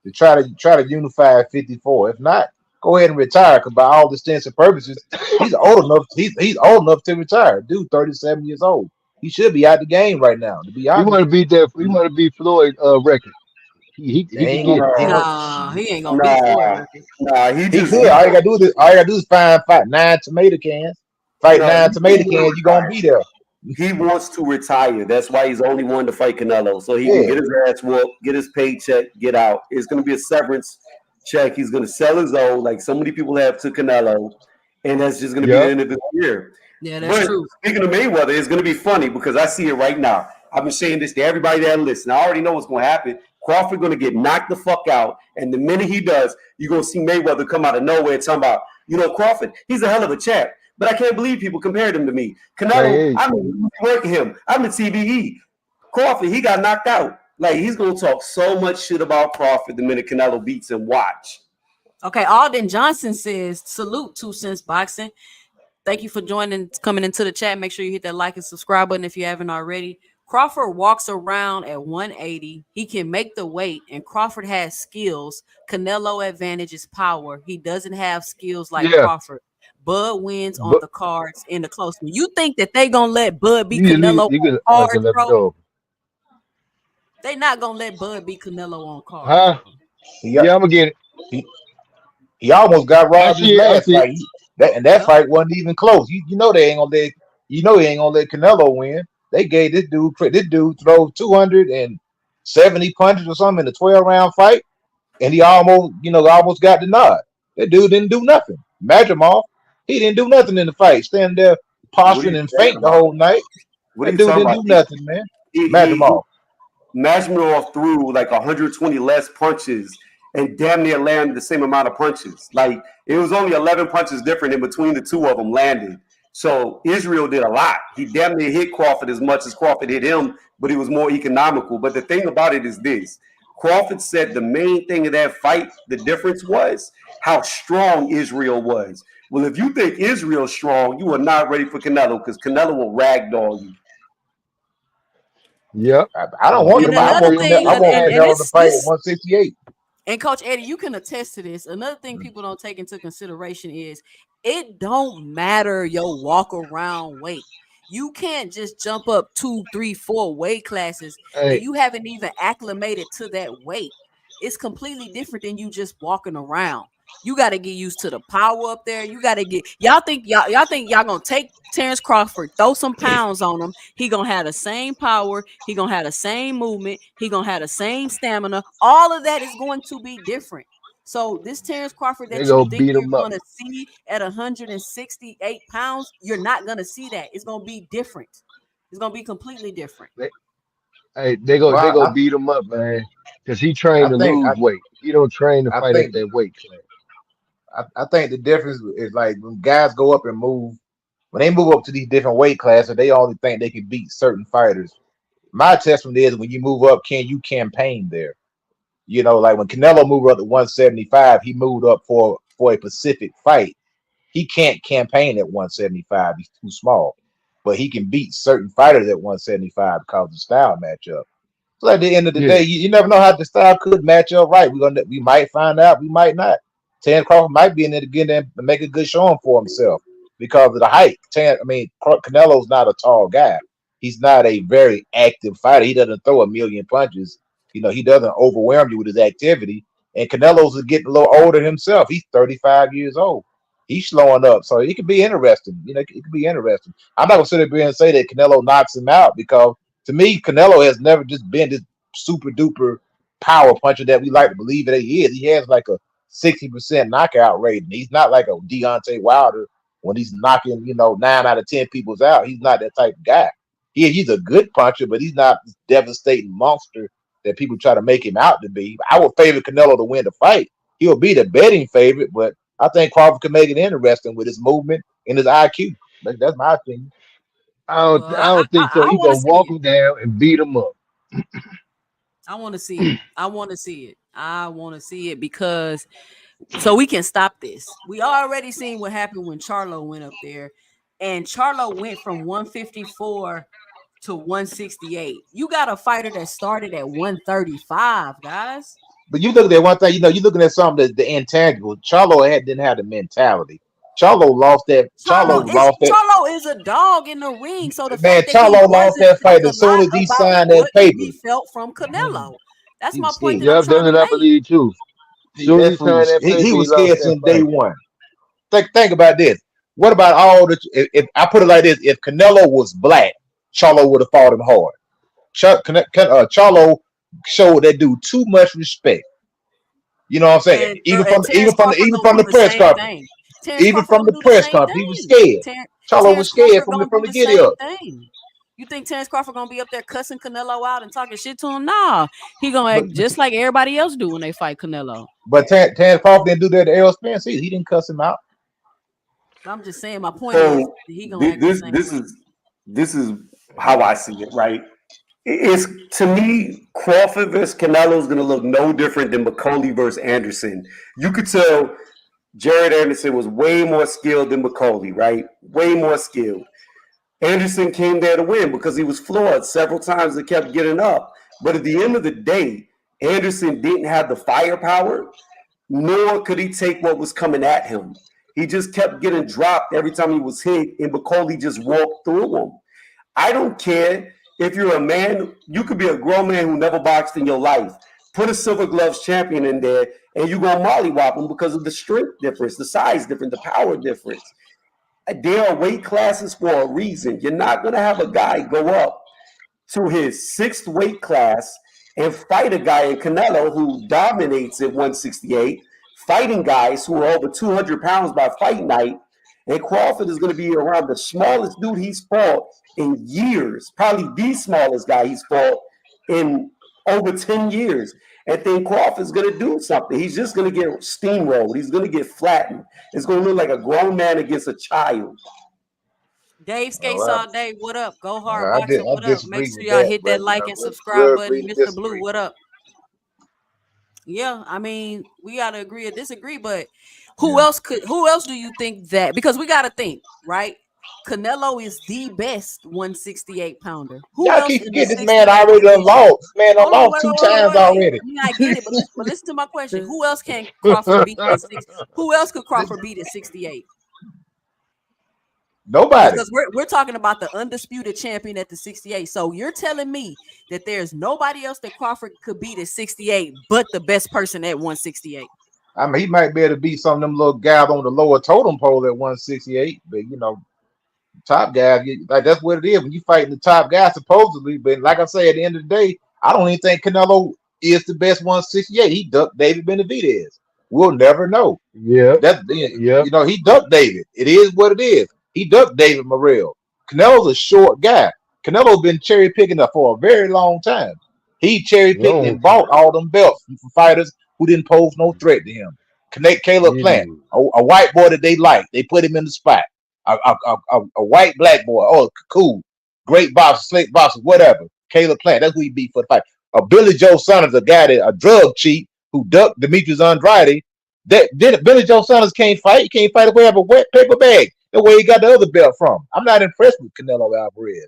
to try to unify at 54. If not, go ahead and retire. Because by all intents and purposes, he's old enough. He's old enough to retire. Dude, 37 years old. He should be out the game right now. To be he want honest, to beat that. He want to beat Floyd record. He could get it. ain't Nah, gonna. Nah, he ain't gonna beat Floyd nah, record. nah. He could. All you gotta do is fight 9 tomato cans. Fight No, 9 tomato cans. You gonna be there. he wants to retire. That's why he's only wanting to fight Canelo, so he can Yeah. get his ass whooped, get his paycheck, get out. It's going to be a severance check. He's going to sell his own, like so many people have to Canelo, and that's just going to be the Yep. end of his career. Yeah, that's But true. speaking of Mayweather, it's going to be funny because I see it right now. I've been saying this to everybody that listens. I already know what's going to happen. Crawford going to get knocked the fuck out, and the minute he does, you're going to see Mayweather come out of nowhere and talking about, Crawford, he's a hell of a champ. But I can't believe people compared him to me. Canelo, Hey, I'm working him. I'm the TBE. Crawford, he got knocked out. Like, he's going to talk so much shit about Crawford the minute Canelo beats him. Watch. Okay, Alden Johnson says, salute 2 Cents Boxing. Thank you for coming into the chat. Make sure you hit that like and subscribe button if you haven't already. Crawford walks around at 180. He can make the weight, and Crawford has skills. Canelo advantage is power. He doesn't have skills like Yeah, Crawford. Bud wins on but the cards in the close one. You think that they gonna let Bud beat you can leave. Canelo You on can. I cards, can let the bro? door. They not gonna let Bud beat Canelo on cards, Huh? bro. He, Yeah, I'm gonna get it. he, he almost got I robbed his see it. I last see it. fight. That Yep. fight wasn't even close. You know they ain't gonna let he ain't gonna let Canelo win. They gave this dude throw 270 punches or something in the 12 round fight, and he almost got the nod. That dude didn't do nothing. Madrimov, he didn't do nothing in the fight, standing there What are posturing you and talking faint the about? whole night. What are That you dude talking didn't about? do nothing, man. He Madrimov. Mashmadov threw like 120 less punches and damn near landed the same amount of punches. Like it was only 11 punches different in between the two of them landed. So Israel did a lot. He damn near hit Crawford as much as Crawford hit him, but he was more economical. But the thing about it is this: Crawford said the main thing of that fight, the difference was how strong Israel was. Well, if you think Israel's strong, you are not ready for Canelo because Canelo will ragdoll you. Yep. I don't want Beat And them. him up another real thing, I good. want and Canelo to this fight at this 168. and Coach Eddie, you can attest to this. Another thing people don't take into consideration is it don't matter your walk around weight. You can't just jump up 2, 3, 4 weight classes and Hey, you haven't even acclimated to that weight. It's completely different than you just walking around. You got to get used to the power up there. You got to get y'all think y'all gonna take Terrence Crawford, throw some pounds on him. He gonna have the same power. He gonna have the same movement. He gonna have the same stamina. All of that is going to be different. So this Terrence Crawford they that you go think beat you're him up. gonna see at 168 pounds, you're not gonna see that. It's gonna be different. It's gonna be completely different. They, hey, they go Well, beat him up, man. Cause he I trained to think lose weight. He don't train to I fight at think that weight class. I think the difference is like when guys go up and move, when they move up to these different weight classes, they only think they can beat certain fighters. My assessment is when you move up, can you campaign there? Like when Canelo moved up to 175, he moved up for a Pacific fight. He can't campaign at 175. He's too small. But he can beat certain fighters at 175 because of the style matchup. So at the end of the day, Yeah, you never know how the style could match up right. We might find out, we might not. Tan Crawford might be in it again and make a good showing for himself because of the height. Canelo's not a tall guy. He's not a very active fighter. He doesn't throw a million punches. He doesn't overwhelm you with his activity. And Canelo's getting a little older himself. He's 35 years old. He's slowing up, so it could be interesting. It could be interesting. I'm not gonna sit there and say that Canelo knocks him out because to me, Canelo has never just been this super duper power puncher that we like to believe that he is. He has like a 60% knockout rate. And he's not like a Deontay Wilder when he's knocking, 9 out of 10 people's out. He's not that type of guy. He's a good puncher, but he's not this devastating monster that people try to make him out to be. I would favor Canelo to win the fight. He'll be the betting favorite, but I think Crawford can make it interesting with his movement and his IQ. That's my opinion. I Well, don't think so. I He want to gonna see walk it. him down and beat him up. I want to see it. I want to see it. I want to see it because so we can stop this. We already seen what happened when Charlo went up there, and Charlo went from 154 to 168. You got a fighter that started at 135, guys. But you look at that one thing, you're looking at something the intangible. Didn't have the mentality. Charlo is a dog in the ring. So the Man, fact that he Charlo lost wasn't that fight talking as a soon lot as he about signed that what paper. he felt from Canelo. That's He my was point scared. that I'm Yep, trying that's to what I make. believe too. Soon as That he fool signed was, that paper, he he was lost scared that since day fight. one. Think about this. What about all the if I put it like this, if Canelo was black, Charlo would have fought him hard. Charlo showed that dude too much respect. You know what I'm saying? Even And from Terrence Crawford even gonna from do the the press same conference. thing. Terrence Even Crawford from gonna the do the press same conference, he was thing. scared. Charlo was Terrence scared Crawford from gonna do the the get same up. thing. You think Terrence Crawford gonna be up there cussing Canelo out and talking shit to him? Nah, he gonna But act just like everybody else do when they fight Canelo. Terrence Crawford didn't do that to Errol Spence either. He didn't cuss him out. I'm just saying. My point is, So he gonna act the same way. this is how I see it, right? It's to me, Crawford versus Canelo is going to look no different than McCauley versus Anderson. You could tell Jared Anderson was way more skilled than McCauley, right? Way more skilled. Anderson came there to win because he was floored several times and kept getting up. But at the end of the day, Anderson didn't have the firepower, nor could he take what was coming at him. He just kept getting dropped every time he was hit, and McCauley just walked through him. I don't care if you're a man, you could be a grown man who never boxed in your life. Put a silver gloves champion in there, and you're going to mollywop him because of the strength difference, the size difference, the power difference. There are weight classes for a reason. You're not going to have a guy go up to his sixth weight class and fight a guy in Canelo who dominates at 168, fighting guys who are over 200 pounds by fight night. And Crawford is going to be around the smallest dude he's fought in years, probably the smallest guy he's fought in over 10 years. And then Crawford's going to do something. He's just going to get steamrolled. He's going to get flattened. It's going to look like a grown man against a child. Dave Skates all day. What up? Go hard I boxing. What up? disagree Make sure with y'all that, hit but that like I and would subscribe agree button. to Mr. disagree. Blue, what up? Yeah, I mean, we gotta agree or disagree, but who else do you think that? Because we gotta think, right? Canelo is the best 168 pounder. Who Y'all else keep in the forgetting this man 68 already done division? lost. This man done Hold on, lost wait, two wait, wait, times wait, wait. already. I mean, I get it, but listen to my question. Who else can Crawford beat at 6? Who else could Crawford beat at 68? Nobody. Because we're talking about the undisputed champion at the 68. So you're telling me that there's nobody else that Crawford could beat at 68 but the best person at 168. I mean, he might be able to beat some of them little guys on the lower totem pole at 168, but top guys, like that's what it is when you fighting the top guy supposedly. But like I say, at the end of the day, I don't even think Canelo is the best 168. He ducked David Benavidez. We'll never know. Yep. He ducked David. It is what it is. He ducked David Morrell. Canelo's a short guy. Canelo's been cherry picking up for a very long time. He cherry picked Long and bought all them belts from fighters who didn't pose no threat to him. Connect Caleb He Plant, did. a white boy that they like. They put him in the spot. A white black boy. Oh, cool. Great boxer, slick boxer, whatever. Caleb Plant. That's who he beat for the fight. Billy Joe Saunders, a guy that a drug cheat who ducked Demetrius Andrade. Billy Joe Saunders can't fight. He can't fight away of a wet paper bag. That's where he got the other belt from. I'm not impressed with Canelo Alvarez.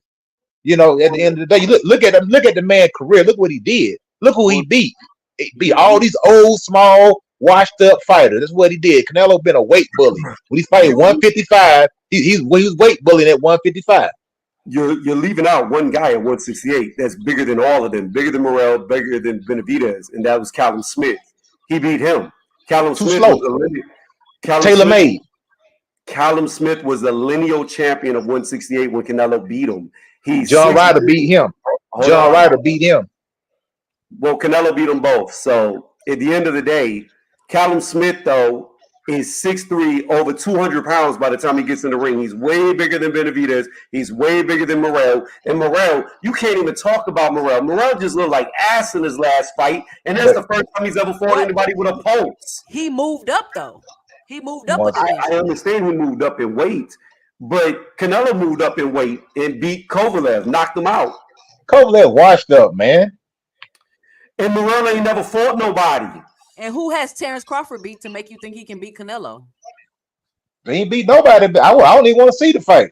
At the end of the day, you look at him, look at the man's career. Look what he did. Look who he beat. He beat all these old, small, washed up fighters. That's what he did. Canelo been a weight bully. When he's fighting 155, he was weight bullying at 155. You're leaving out one guy at 168 that's bigger than all of them, bigger than Morrell, bigger than Benavidez, and that was Callum Smith. He beat him. Callum Too Smith slow. was Tailor made. Callum Smith was the lineal champion of 168 when Canelo beat him. John Ryder beat him. John Ryder beat him. Well, Canelo beat them both. So at the end of the day, Callum Smith, though, is 6'3", over 200 pounds by the time he gets in the ring. He's way bigger than Benavidez. He's way bigger than Morrell. And Morrell, you can't even talk about Morrell. Morrell just looked like ass in his last fight. And that's the first time he's ever fought anybody with a pulse. He moved up, though. He moved up. I understand he moved up in weight. But Canelo moved up in weight and beat Kovalev, knocked him out. Kovalev washed up, man. And Morrell ain't never fought nobody. And who has Terrence Crawford beat to make you think he can beat Canelo? He ain't beat nobody. I don't even want to see the fight.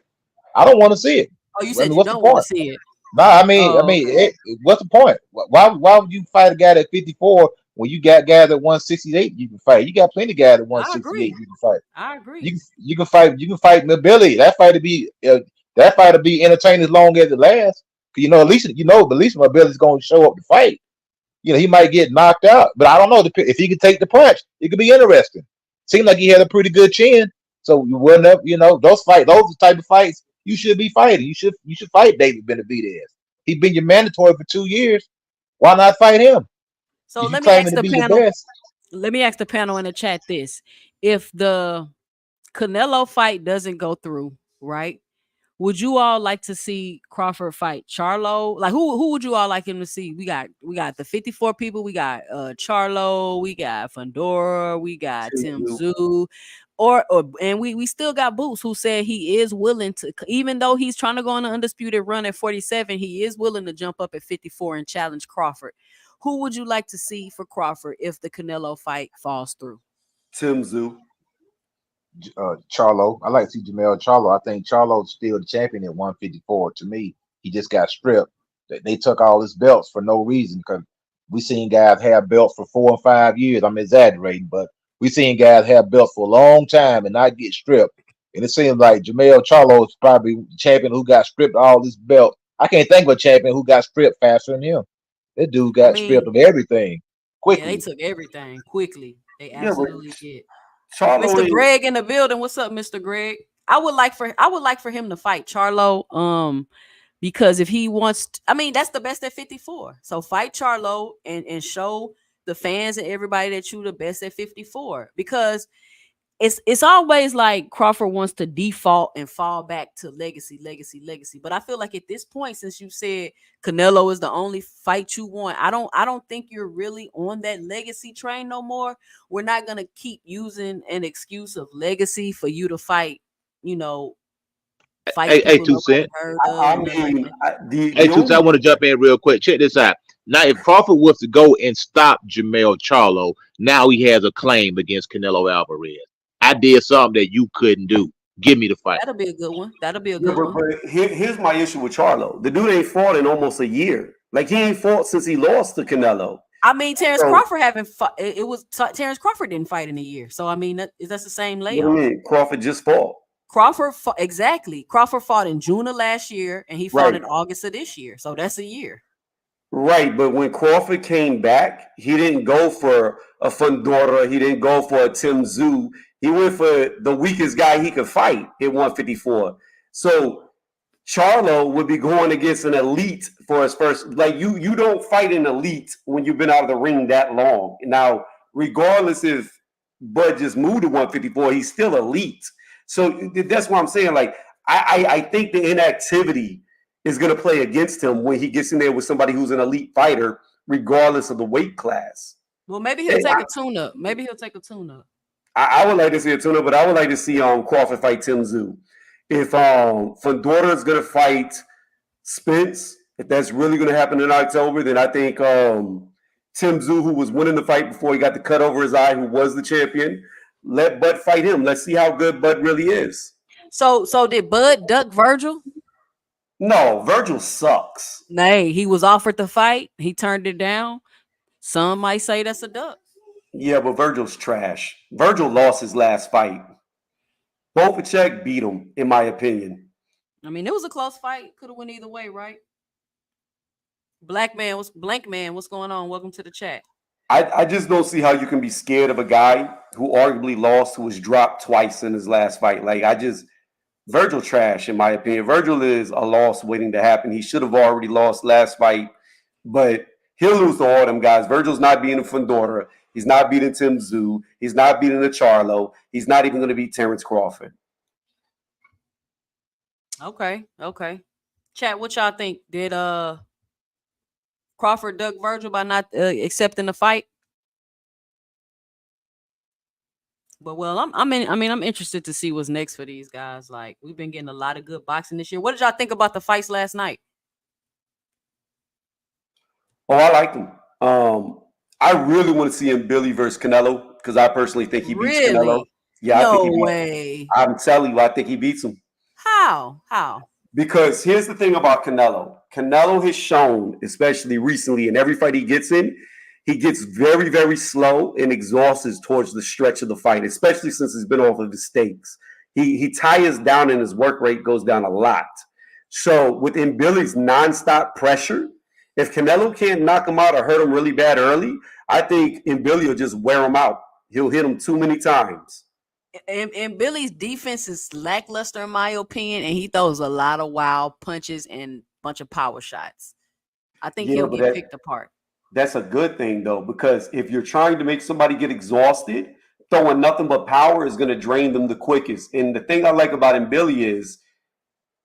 I don't want to see it. Oh, you said you don't want to see it. Nah, what's the point? Why would you fight a guy at 54 when you got guys at 168 you can fight? You got plenty of guys at 168 you can fight. I agree. You can fight Mobility. That fight to be entertaining as long as it lasts. At least Mobility's going to show up to fight. He might get knocked out, but I don't know if he could take the punch. It could be interesting. Seemed like he had a pretty good chin, so you wouldn't have. Those are the type of fights you should be fighting. You should fight David Benavidez. He's been your mandatory for 2 years. Why not fight him? So let me ask the panel. Let me ask the panel in the chat this: if the Canelo fight doesn't go through, right? Would you all like to see Crawford fight Charlo? Like who would you all like him to see? We got the 54 people. We got Charlo. We got Fundora. We got Tim Tszyu. And we still got Boots, who said he is willing to, even though he's trying to go on an undisputed run at 47, he is willing to jump up at 54 and challenge Crawford. Who would you like to see for Crawford if the Canelo fight falls through? Tim Tszyu. Charlo. I like to see Jamel Charlo. I think Charlo's still the champion at 154. To me, he just got stripped. They took all his belts for no reason because we seen guys have belts for 4 or 5 years. I'm exaggerating, but we seen guys have belts for a long time and not get stripped. And it seems like Jamel Charlo is probably the champion who got stripped all his belts. I can't think of a champion who got stripped faster than him. That dude I got stripped mean, of everything yeah, they quickly. took everything quickly. They Yeah, but absolutely did. Charlo Mr. ain't. Greg in the building. What's up, Mr. Greg? I would like for him to fight Charlo. Because if he wants I mean, that's the best at 54. So fight Charlo and show the fans and everybody that you the best at 54. Because it's always like Crawford wants to default and fall back to legacy. But I feel like at this point, since you said Canelo is the only fight you want, I don't think you're really on that legacy train no more. We're not gonna keep using an excuse of legacy for you to fight, you know, fight Hey, people two nobody cent. heard I, of I and nothing like mean, that. Hey, the two cent. I only. want to jump in real quick. Check this out. Now, if Crawford was to go and stop Jamel Charlo, now he has a claim against Canelo Alvarez. I did something that you couldn't do. Give me the fight. That'll be a good one. That'll be a Yeah, good one. but here's my issue with Charlo. The dude ain't fought in almost a year. Like he ain't fought since he lost to Canelo. I mean, Terrence So Crawford haven't fought. It was Terrence Crawford didn't fight in a year. So I mean, that's the same what do you layoff. mean? Crawford just fought. Crawford fought, exactly. Crawford fought in June of last year, and he fought Right. in August of this year. So that's a year. Right, but when Crawford came back, he didn't go for a Fundora. He didn't go for a Tim Tszyu. He went for the weakest guy he could fight at 154. So Charlo would be going against an elite for his first. Like you don't fight an elite when you've been out of the ring that long. Now, regardless if Bud just moved to 154, he's still elite. So that's what I'm saying. Like I think the inactivity is going to play against him when he gets in there with somebody who's an elite fighter, regardless of the weight class. Well, maybe he'll Hey, take a tune up. Maybe he'll take a tune up. I would like to see a tune-up, but I would like to see Crawford fight Tim Tszyu. If Fundora is going to fight Spence, if that's really going to happen in October, then I think Tim Tszyu, who was winning the fight before he got the cut over his eye, who was the champion, let Bud fight him. Let's see how good Bud really is. So did Bud duck Virgil? No, Virgil sucks. Nay, he was offered the fight. He turned it down. Some might say that's a duck. Yeah, but Virgil's trash. Virgil lost his last fight. Bofacek beat him, in my opinion. I mean, it was a close fight. Could have went either way, right? Blank man, what's going on? Welcome to the chat. I just don't see how you can be scared of a guy who arguably lost, who was dropped twice in his last fight. Virgil trash, in my opinion. Virgil is a loss waiting to happen. He should have already lost last fight, but he'll lose to all them guys. Virgil's not beating Fundora. He's not beating Tim Tszyu. He's not beating the Charlo. He's not even going to beat Terrence Crawford. Okay. Chat, what y'all think? Did Crawford duck Virgil by not accepting the fight? But well, I'm interested to see what's next for these guys. Like, we've been getting a lot of good boxing this year. What did y'all think about the fights last night? Oh, I like him. I really want to see him Billy versus Canelo because I personally think he beats Canelo. Really? Yeah, I think No he beats. way. I'm telling you, I think he beats him. How? Because here's the thing about Canelo. Canelo has shown, especially recently, in every fight he gets in, he gets very, very slow and exhausted towards the stretch of the fight, especially since he's been off of his stakes. He tires down and his work rate goes down a lot. So within Billy's nonstop pressure, if Canelo can't knock him out or hurt him really bad early, I think Billy will just wear him out. He'll hit him too many times. And Billy's defense is lackluster in my opinion, and he throws a lot of wild punches and bunch of power shots. I think Yeah, he'll but get picked apart. that's a good thing though, because if you're trying to make somebody get exhausted, throwing nothing but power is going to drain them the quickest. And the thing I like about Billy is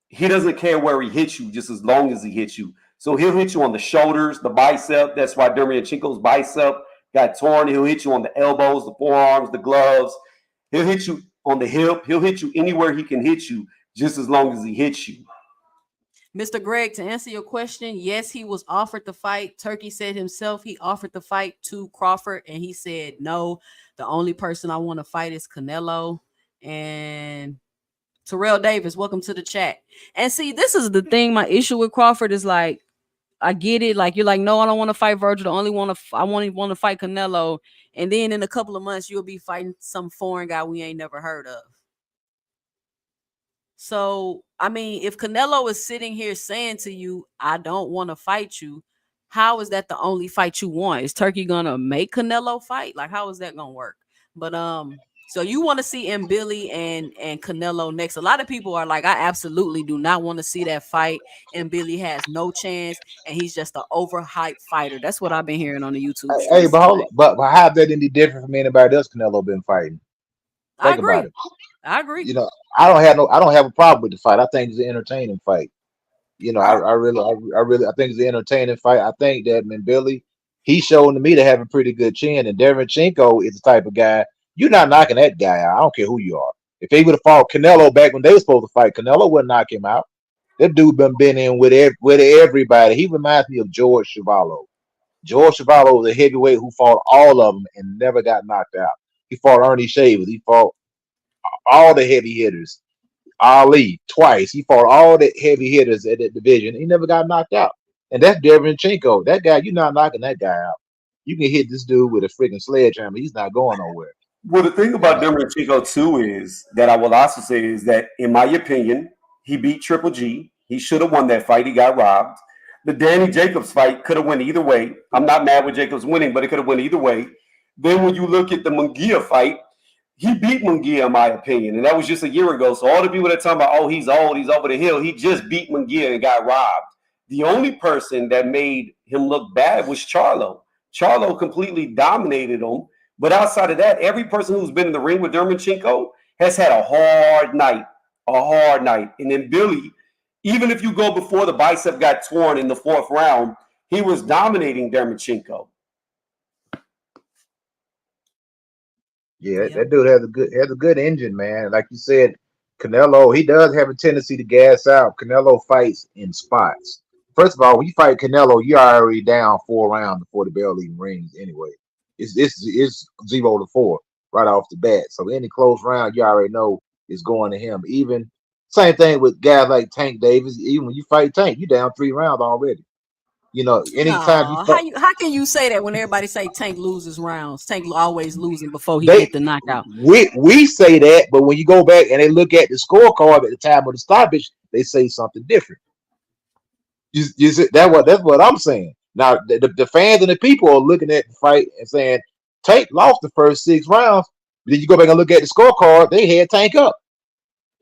he doesn't care where he hits you, just as long as he hits you. So he'll hit you on the shoulders, the bicep. That's why Dermianchenko's bicep got torn. He'll hit you on the elbows, the forearms, the gloves. He'll hit you on the hip. He'll hit you anywhere he can hit you, just as long as he hits you. Mr. Greg, to answer your question, yes, he was offered the fight. Turkey said himself he offered the fight to Crawford, and he said, no, the only person I want to fight is Canelo. And Terrell Davis, welcome to the chat. And see, this is the thing. My issue with Crawford is like, I get it. Like, you're like, no, I don't want to fight Virgil. I only want to fight Canelo. And then in a couple of months, you'll be fighting some foreign guy we ain't never heard of. So, I mean, if Canelo is sitting here saying to you, I don't want to fight you, how is that the only fight you want? Is Turkey gonna make Canelo fight? Like, how is that gonna work? But so you want to see Billy and Canelo next. A lot of people are like, I absolutely do not want to see that fight. And Billy has no chance, and he's just an overhyped fighter. That's what I've been hearing on the YouTube Hey, streets but hold on, tonight. but how's that any different from anybody else Canelo been fighting? I Think about agree. it. I agree. You know, I don't have a problem with the fight. I think it's an entertaining fight. You know, I think it's an entertaining fight. I think that Billy, he's showing to me to have a pretty good chin, and Devin is the type of guy you're not knocking that guy out. I don't care who you are. If they would have fought Canelo back when they were supposed to fight, Canelo wouldn't knock him out. That dude been in with everybody. He reminds me of George Chuvalo. George Chuvalo was a heavyweight who fought all of them and never got knocked out. He fought Ernie Shavers. He fought all the heavy hitters. Ali twice. He fought all the heavy hitters at that division. He never got knocked out. And that's Devin. That guy, you're not knocking that guy out. You can hit this dude with a freaking sledgehammer. He's not going nowhere. Well, the thing And about Denver Chico too is that I will also say is that, in my opinion, he beat Triple G. He should have won that fight. He got robbed. The Danny Jacobs fight could have went either way. I'm not mad with Jacobs winning, but it could have went either way. Then when you look at the Munguia fight, he beat Munguia, in my opinion, and that was just a year ago. So all the people that are talking about, oh, he's old, he's over the hill, he just beat Munguia and got robbed. The only person that made him look bad was Charlo. Charlo completely dominated him. But outside of that, every person who's been in the ring with Dermanchenko has had a hard night, a hard night. And then Billy, even if you go before the bicep got torn in the fourth round, he was dominating Dermanchenko. yeah, Yep. that dude has a good engine, man. Like you said, Canelo, he does have a tendency to gas out. Canelo fights in spots. First of all, when you fight Canelo, you're already down 4 rounds before the bell even rings anyway. It's 0-4 right off the bat. So any close round, you already know is going to him. Even same thing with guys like Tank Davis. Even when you fight Tank, you down 3 rounds already. You know, anytime you No, fight, how can you say that when everybody say Tank loses rounds? Tank always losing before he they get the knockout. we say that, but when you go back and they look at the scorecard at the time of the stoppage, they say something different. That's what I'm saying. Now the fans and the people are looking at the fight and saying Tank lost the first 6 rounds. But then you go back and look at the scorecard, they had Tank up.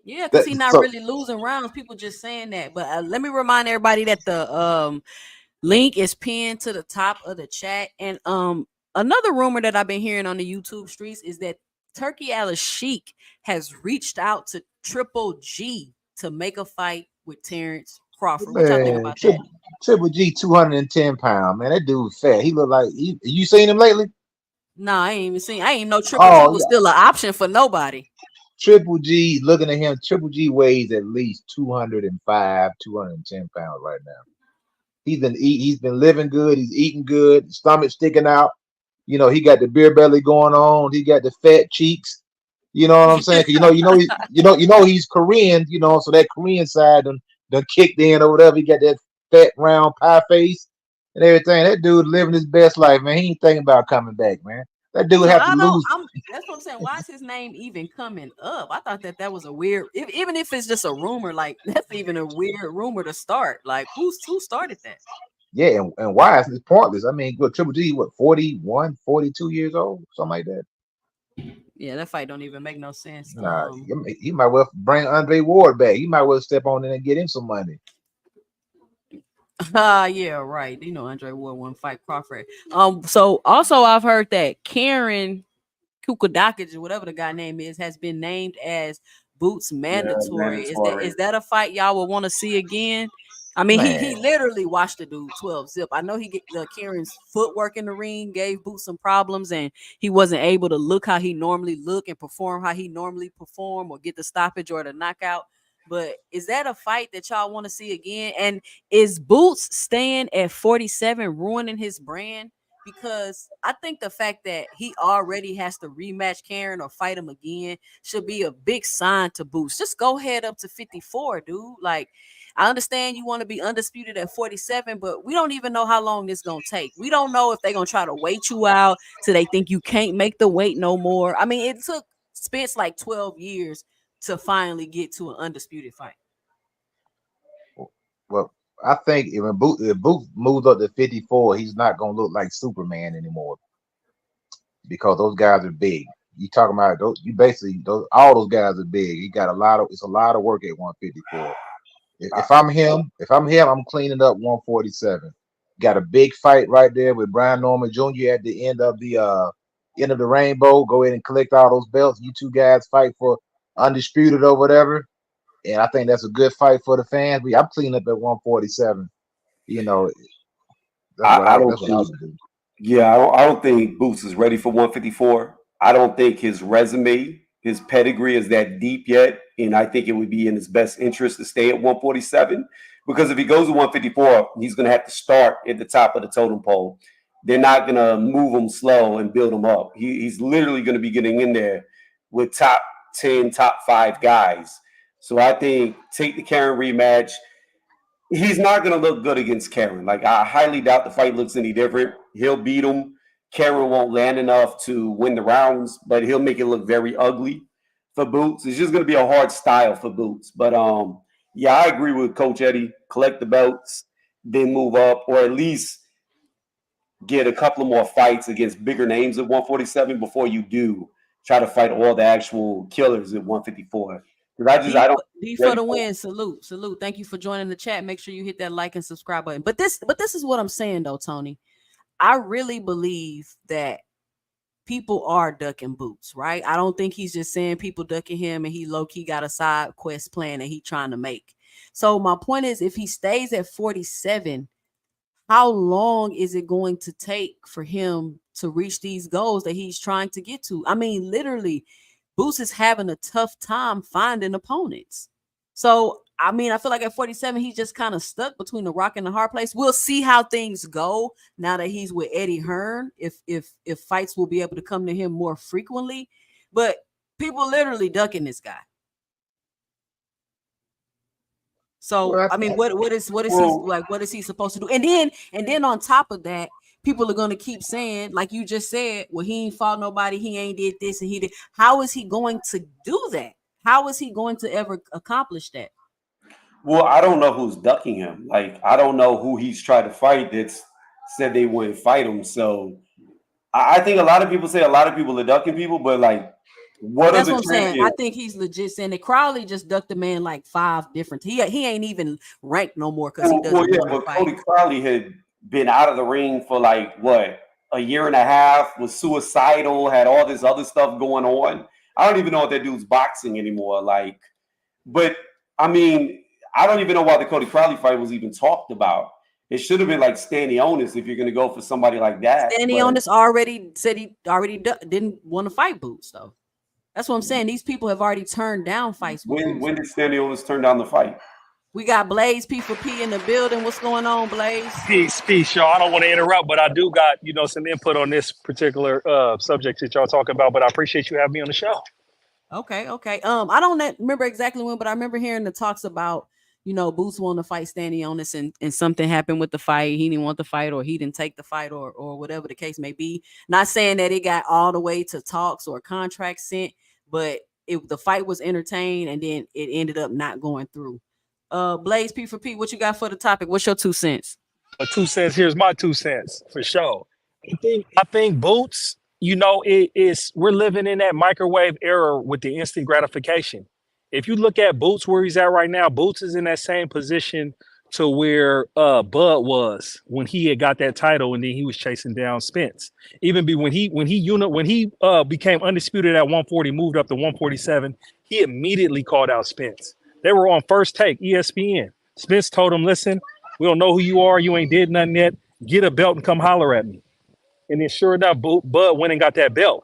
Yeah, because That, he's not so really losing rounds. People just saying that. But let me remind everybody that the link is pinned to the top of the chat. And another rumor that I've been hearing on the YouTube streets is that Turkey Al-Sheikh has reached out to Triple G to make a fight with Terrence Crawford. What y'all think man, about that? Triple G 210 pounds, man. That dude fat. He look like you seen him lately? Nah, I ain't even seen. I ain't even know Triple G Oh was yeah. still an option for nobody. Triple G, looking at him, Triple G weighs at least 205, 210 pounds right now. He's been living good, he's eating good, stomach sticking out. You know, he got the beer belly going on, he got the fat cheeks. You know what I'm saying? 'Cause he's Korean, so that Korean side done kicked in or whatever. He got that fat round pie face and everything. That dude living his best life, man. He ain't thinking about coming back, man. That dude So have to I don't. lose. That's what I'm saying. Why is his name even coming up? I thought that was a weird. Even if it's just a rumor, like that's even a weird rumor to start. Like who started that? Yeah, and why? It's pointless. I mean, what Triple G, 41, 42 years old, something like that. Yeah, that fight don't even make no sense. Nah, he might well bring Andre Ward back. He might well step on in and get him some money. Yeah, right. You know, Andre Ward won fight Crawford. So also I've heard that Karen Kukadakis or whatever the guy name is has been named as Boots Yeah, mandatory. mandatory. Is that a fight y'all would want to see again? I mean, he Man, literally watched the dude 12 zip. I know he get the Kieran's footwork in the ring gave Boots some problems, and he wasn't able to look how he normally look and perform how he normally perform or get the stoppage or the knockout. But is that a fight that y'all want to see again? And is Boots staying at 47 ruining his brand? because I think the fact that he already has to rematch Karen or fight him again should be a big sign to Boots. Just go head up to 54, dude. Like, I understand you want to be undisputed at 47, but we don't even know how long this gonna take. We don't know if they're gonna try to wait you out till they think you can't make the weight no more. I mean, it took Spence like 12 years to finally get to an undisputed fight. Well, I think if Booth moves up to 54, he's not gonna look like Superman anymore because those guys are big. You talking about those? You basically all those guys are big. He got it's a lot of work at 154. If I'm him, I'm cleaning up 147. Got a big fight right there with Brian Norman Jr. at the end of the rainbow. Go ahead and collect all those belts. You two guys fight for undisputed or whatever. And I think that's a good fight for the fans. I'm cleaning up at 147. You know, I don't that's what I think. would do. Yeah, I don't think Boots is ready for 154. I don't think his resume, his pedigree is that deep yet. And I think it would be in his best interest to stay at 147 because if he goes to 154, he's going to have to start at the top of the totem pole. They're not going to move him slow and build him up. He's literally going to be getting in there with top 10, top 5 guys. So I think take the Karen rematch. He's not going to look good against Karen. Like, I highly doubt the fight looks any different. He'll beat him. Karen won't land enough to win the rounds, but he'll make it look very ugly for Boots. It's just going to be a hard style for Boots. But, yeah, I agree with Coach Eddie. Collect the belts, then move up, or at least get a couple of more fights against bigger names at 147 before you do try to fight all the actual killers at 154. I don't. D for the win. Salute. Thank you for joining the chat. Make sure you hit that like and subscribe button. But this is what I'm saying though, Tony. I really believe that people are ducking Boots, right? I don't think he's just saying people ducking him and he low-key got a side quest plan that he trying to make. So my point is, if he stays at 47, how long is it going to take for him to reach these goals that he's trying to get to? I mean, literally, Boots is having a tough time finding opponents. So, I mean, I feel like at 47, he's just kind of stuck between the rock and the hard place. We'll see how things go now that he's with Eddie Hearn, if fights will be able to come to him more frequently. But people literally ducking this guy. So, Well, I mean, what is he supposed to do? And then on top of that, people are going to keep saying, like you just said, well, he ain't fought nobody, he ain't did this and he did. How is he going to do that? How is he going to ever accomplish that? Well, I don't know who's ducking him. Like, I don't know who he's tried to fight that's said they wouldn't fight him. So I think a lot of people say a lot of people are ducking people, but like, that's what I'm saying. I think he's legit saying that Crowley just ducked the man like 5 different. He ain't even ranked no more because he doesn't want to fight. Cody Crowley had been out of the ring for like what, a year and a half, was suicidal, had all this other stuff going on. I don't even know if that dude's boxing anymore. Like, but I mean, I don't even know why the Cody Crowley fight was even talked about. It should have been like Stanionis if you're going to go for somebody like that. Stanionis already said he didn't want to fight Boots though. That's what I'm saying. These people have already turned down fights. When did Stanionis turn down the fight? We got Blaze P for P in the building. What's going on, Blaze? Peace, y'all. I don't want to interrupt, but I do got, some input on this particular subject that y'all talking about, but I appreciate you having me on the show. Okay. I don't remember exactly when, but I remember hearing the talks about, Boots wanting to fight Stanionis and something happened with the fight. He didn't want the fight or he didn't take the fight or whatever the case may be. Not saying that it got all the way to talks or contracts sent, but the fight was entertained and then it ended up not going through. Blaze P for P, what you got for the topic? What's your 2 cents? 2 cents. Here's my 2 cents for sure. I think Boots, we're living in that microwave era with the instant gratification. If you look at Boots where he's at right now, Boots is in that same position to where Bud was when he had got that title and then he was chasing down Spence. Even when he became undisputed at 140, moved up to 147, he immediately called out Spence. They were on First Take, ESPN. Spence told him, listen, we don't know who you are. You ain't did nothing yet. Get a belt and come holler at me. And then sure enough, Bud went and got that belt.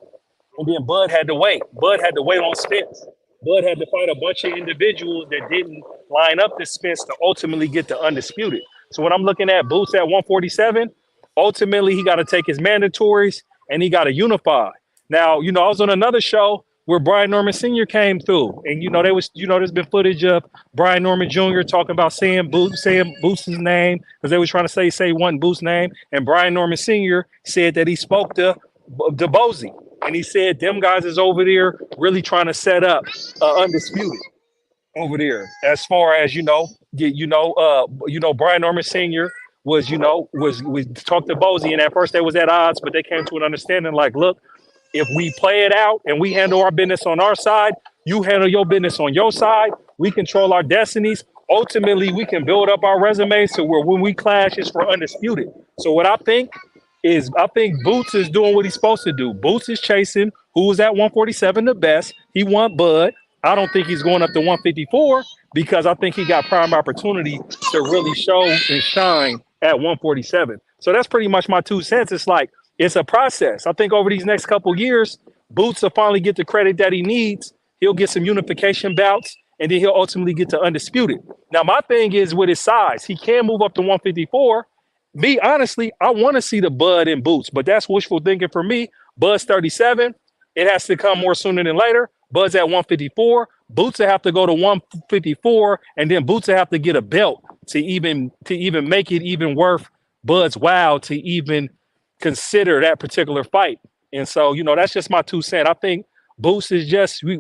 And then Bud had to wait. Bud had to wait on Spence. Bud had to fight a bunch of individuals that didn't line up to Spence to ultimately get the undisputed. So when I'm looking at Boots at 147, Ultimately, he got to take his mandatories and he got to unify. Now, I was on another show where Brian Norman Sr. came through, and there's been footage of Brian Norman Jr. talking about saying Boots' name because they was trying to say one Boots' name, and Brian Norman Sr. said that he spoke to Bozy, and he said them guys is over there really trying to set up undisputed over there. As far as Brian Norman Sr. was talked to Bozy, and at first they was at odds, but they came to an understanding. Like, look, if we play it out and we handle our business on our side, you handle your business on your side. We control our destinies. Ultimately, we can build up our resumes to where when we clash, it's for undisputed. So what I think Boots is doing what he's supposed to do. Boots is chasing who was at 147 the best. He want Bud. I don't think he's going up to 154 because I think he got prime opportunity to really show and shine at 147. So that's pretty much my 2 cents. It's like, it's a process. I think over these next couple of years, Boots will finally get the credit that he needs. He'll get some unification bouts, and then he'll ultimately get to undisputed. Now, my thing is with his size, he can move up to 154. Me, honestly, I want to see the Bud in Boots, but that's wishful thinking for me. Bud's 37. It has to come more sooner than later. Bud's at 154. Boots will have to go to 154, and then Boots will have to get a belt to even make it even worth Bud's while to even consider that particular fight. And so, that's just my 2 cents. I think Boots is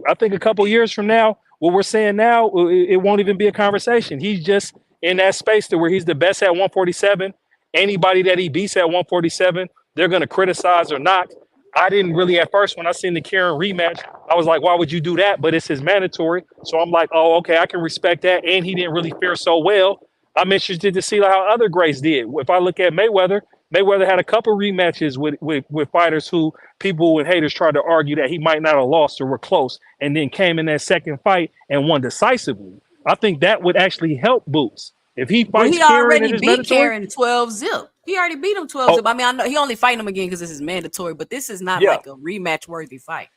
I think a couple years from now, what we're saying now, it won't even be a conversation. He's just in that space to where he's the best at 147. Anybody that he beats at 147, they're going to criticize or not. I didn't really at first, when I seen the Karen rematch, I was like, why would you do that? But it's his mandatory. So I'm like, oh, okay, I can respect that. And he didn't really fare so well. I'm interested to see how other greats did. If I look at Mayweather had a couple rematches with fighters who people and haters tried to argue that he might not have lost or were close, and then came in that second fight and won decisively. I think that would actually help Boots. If he fights Karen in his mandatory, Karen 12 zip. He already beat him 12 zip. I mean, I know he only fighting him again because this is mandatory, but this is not like a rematch worthy fight.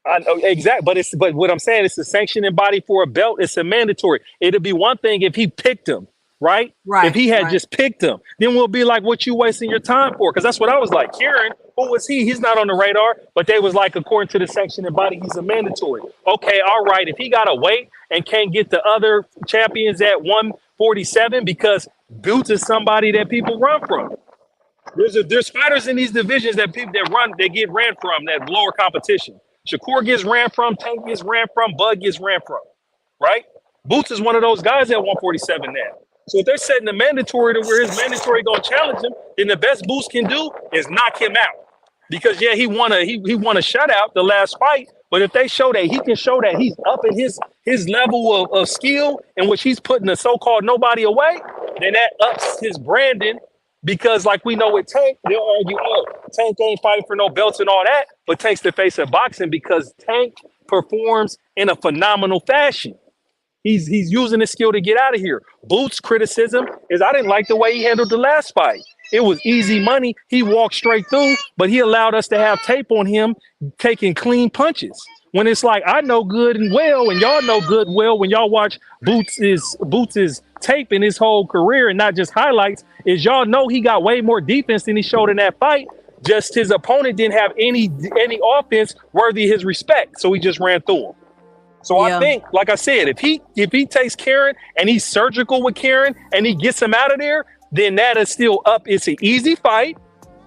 I know exactly, but what I'm saying, it's a sanctioning body for a belt. It's a mandatory. It'd be one thing if he picked him. Right. If he had just picked him, then we'll be like, what you wasting your time for? Because that's what I was like. Kieran, who was he? He's not on the radar. But they was like, according to the sanctioning body, he's a mandatory. Okay, all right. If he got to wait and can't get the other champions at 147 because Boots is somebody that people run from. There's fighters in these divisions that get ran from that lower competition. Shakur gets ran from, Tank gets ran from, Bud gets ran from. Right? Boots is one of those guys at 147 now. So if they're setting the mandatory to where his mandatory gonna challenge him, then the best Boots can do is knock him out. Because he won a shutout the last fight, but if they show that he can show that he's up in his level of skill in which he's putting the so-called nobody away, then that ups his branding. Because like we know with Tank, they'll argue, oh, Tank ain't fighting for no belts and all that, but Tank's the face of boxing because Tank performs in a phenomenal fashion. He's using his skill to get out of here. Boots' criticism is I didn't like the way he handled the last fight. It was easy money. He walked straight through, but he allowed us to have tape on him taking clean punches. When it's like I know good and well, and y'all know good and well when y'all watch Boots' tape in his whole career and not just highlights, is y'all know he got way more defense than he showed in that fight. Just his opponent didn't have any offense worthy of his respect, so he just ran through him. So I think, like I said, if he takes Karen and he's surgical with Karen and he gets him out of there, then that is still up. It's an easy fight.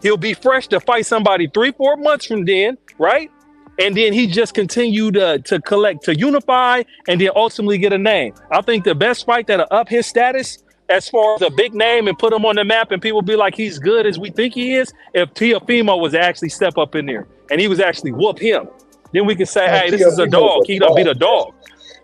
He'll be fresh to fight somebody 3-4 months from then, right? And then he just continue to collect, to unify, and then ultimately get a name. I think the best fight that'll up his status as far as a big name and put him on the map and people be like he's good as we think he is, if Teofimo was to actually step up in there and he was actually whoop him. Then we can say, hey, this is a dog. He done beat a dog.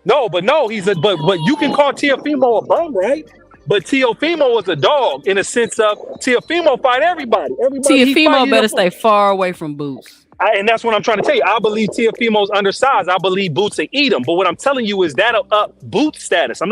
But you can call Teofimo a bum, right? But Teofimo was a dog in a sense of Teofimo fight everybody. Teofimo better stay far away from Boots. And that's what I'm trying to tell you. I believe Teofimo's undersized. I believe Boots will eat him. But what I'm telling you is that'll up Boots' status.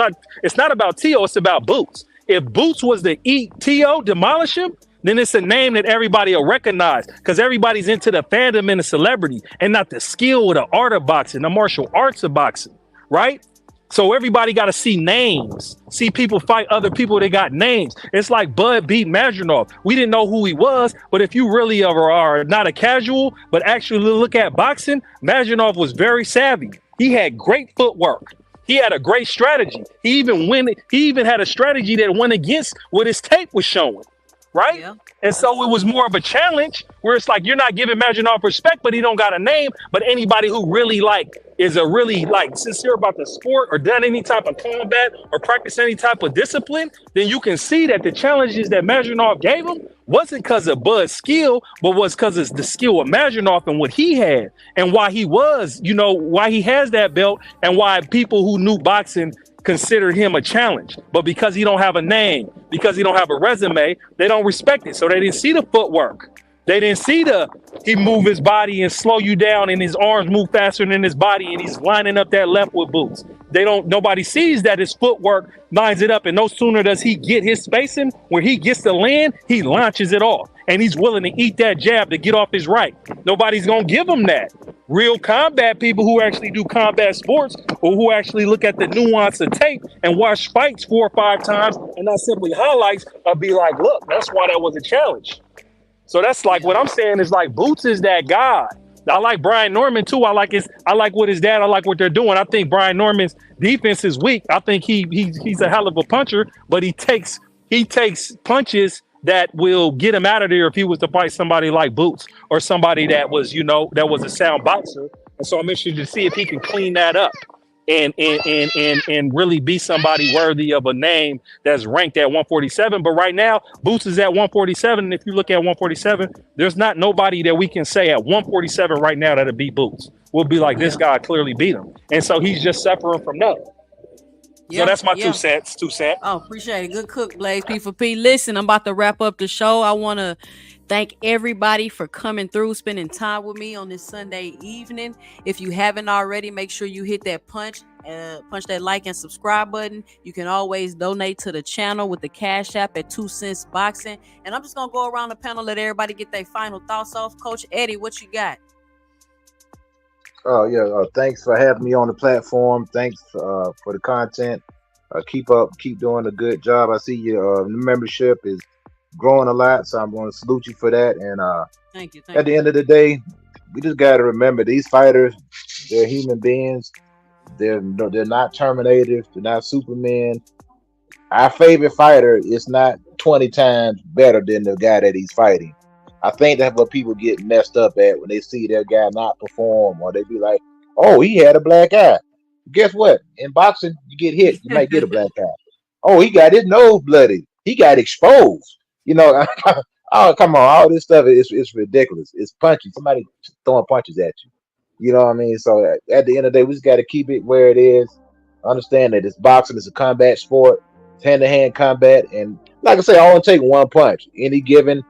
It's not about Teo, it's about Boots. If Boots was to eat Teo, demolish him, then it's a name that everybody will recognize because everybody's into the fandom and the celebrity and not the skill or the art of boxing, the martial arts of boxing, right? So everybody got to see names, see people fight other people that got names. It's like Bud beat Madronov. We didn't know who he was, but if you really are not a casual, but actually look at boxing, Madronov was very savvy. He had great footwork. He had a great strategy. He even had a strategy that went against what his tape was showing, right? Yeah. And so it was more of a challenge where it's like you're not giving Madronov respect, but he don't got a name. But anybody who really is a really sincere about the sport or done any type of combat or practice any type of discipline, then you can see that the challenges that Madronov gave him wasn't because of Bud's skill, but was because of the skill of Madronov and what he had and why he was, why he has that belt and why people who knew boxing considered him a challenge. But because he don't have a name, because he don't have a resume, they don't respect it. So they didn't see the footwork. They didn't see he move his body and slow you down and his arms move faster than his body and he's lining up that left with boots. Nobody sees that his footwork lines it up, and no sooner does he get his spacing where he gets to land, he launches it off. And he's willing to eat that jab to get off his right. Nobody's going to give him that. Real combat people who actually do combat sports or who actually look at the nuance of tape and watch fights 4 or 5 times and not simply highlights, will be like, look, that's why that was a challenge. So that's like what I'm saying is like Boots is that guy. I like Brian Norman too. I like what his dad, I like what they're doing. I think Brian Norman's defense is weak. I think he's a hell of a puncher, but he takes punches that will get him out of there if he was to fight somebody like Boots or somebody that was, that was a sound boxer. And so I'm interested to see if he can clean that up and really be somebody worthy of a name that's ranked at 147. But right now, Boots is at 147. And if you look at 147, there's not nobody that we can say at 147 right now that'll beat Boots. We'll be like, this guy clearly beat him. And so he's just suffering from nothing. So that's my 2 cents. 2 cents. Oh, appreciate it. Good cook, Blaze. P for P. Listen, I'm about to wrap up the show. I want to thank everybody for coming through, spending time with me on this Sunday evening. If you haven't already, make sure you hit that punch that like and subscribe button. You can always donate to the channel with the Cash App at 2 Cents Boxing. And I'm just going to go around the panel, let everybody get their final thoughts off. Coach Eddie, what you got? Thanks for having me on the platform. Thanks for the content. Keep doing a good job. I see your membership is growing a lot, so I'm going to salute you for that. And thank you. At the end of the day, we just got to remember these fighters, they're human beings. They're not Terminators. They're not Supermen. Our favorite fighter is not 20 times better than the guy that he's fighting. I think that's what people get messed up at when they see their guy not perform, or they be like, oh, he had a black eye. Guess what? In boxing, you get hit, you might get a black eye. Oh, he got his nose bloody. He got exposed. Oh, come on. All this stuff is ridiculous. It's punching. Somebody throwing punches at you. You know what I mean? So at the end of the day, we just got to keep it where it is. Understand that it's boxing. It's a combat sport. It's hand-to-hand combat. And like I say, I only take one punch. Any given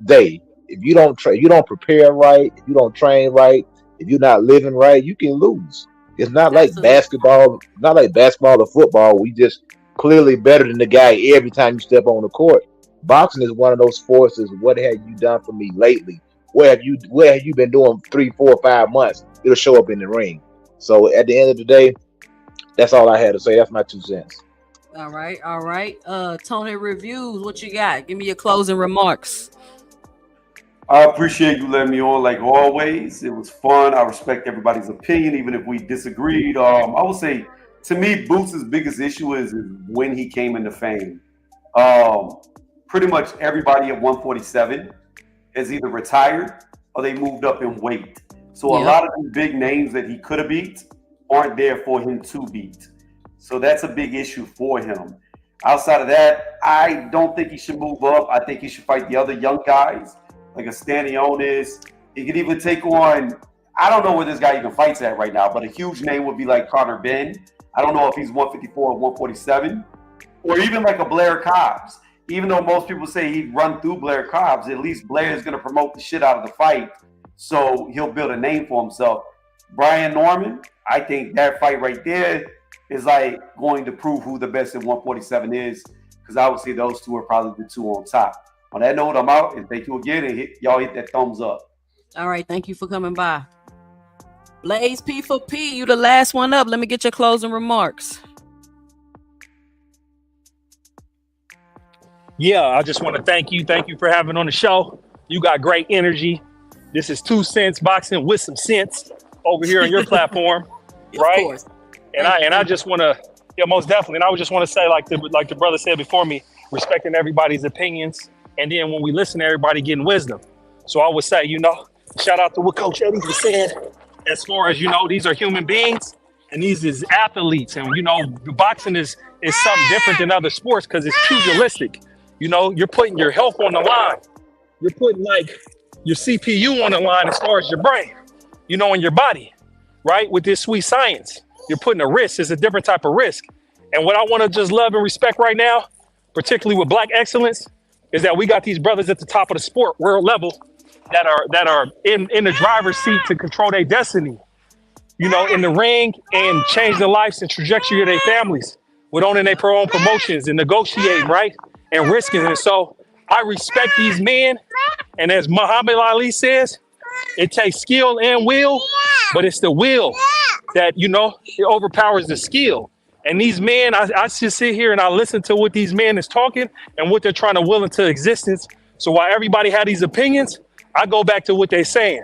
day, if you don't prepare right, if you don't train right, if you're not living right, you can lose. It's not like basketball, or football. We just clearly better than the guy every time you step on the court. Boxing is one of those sports. What have you done for me lately? Where have you been doing 3, 4, 5 months? It'll show up in the ring. So at the end of the day, that's all I had to say. That's my 2 cents. All right. Tony Reviews, what you got? Give me your closing remarks. I appreciate you letting me on like always. It was fun. I respect everybody's opinion, even if we disagreed. I would say, to me, Boots' biggest issue is when he came into fame. Pretty much everybody at 147 has either retired or they moved up in weight. So a lot of the big names that he could have beat aren't there for him to beat. So that's a big issue for him. Outside of that, I don't think he should move up. I think he should fight the other young guys, like a Stanionis. He could even take on, I don't know where this guy even fights at right now, but a huge name would be like Conor Ben. I don't know if he's 154 or 147, or even like a Blair Cobbs. Even though most people say he'd run through Blair Cobbs, at least Blair is going to promote the shit out of the fight, so he'll build a name for himself. Brian Norman, I think that fight right there is like going to prove who the best at 147 is, because I would say those two are probably the two on top. On that note, I'm out, and thank you again, and y'all hit that thumbs up. All right, thank you for coming by. Blaze P for P, you the last one up. Let me get your closing remarks. Yeah, I just want to thank you. Thank you for having on the show. You got great energy. This is 2 Cents Boxing with some sense over here on your platform, right? Of course. I just want to, yeah, most definitely. And I would just want to say, like the brother said before me, respecting everybody's opinions, and then when we listen to everybody, getting wisdom. So I would say, shout out to what Coach Eddie was saying. As far as these are human beings, and these is athletes, and boxing is something different than other sports because it's pugilistic. You're putting your health on the line. You're putting like your CPU on the line as far as your brain, and your body, right? With this sweet science, you're putting a risk. It's a different type of risk. And what I want to just love and respect right now, particularly with Black excellence, is that we got these brothers at the top of the sport, world level, that are in the driver's seat to control their destiny, in the ring, and change the lives and trajectory of their families with owning their own promotions and negotiating, right? And risking it. So I respect these men. And as Muhammad Ali says, it takes skill and will, but it's the will that, it overpowers the skill. And these men, I just sit here and I listen to what these men is talking and what they're trying to will into existence. So while everybody had these opinions, I go back to what they're saying.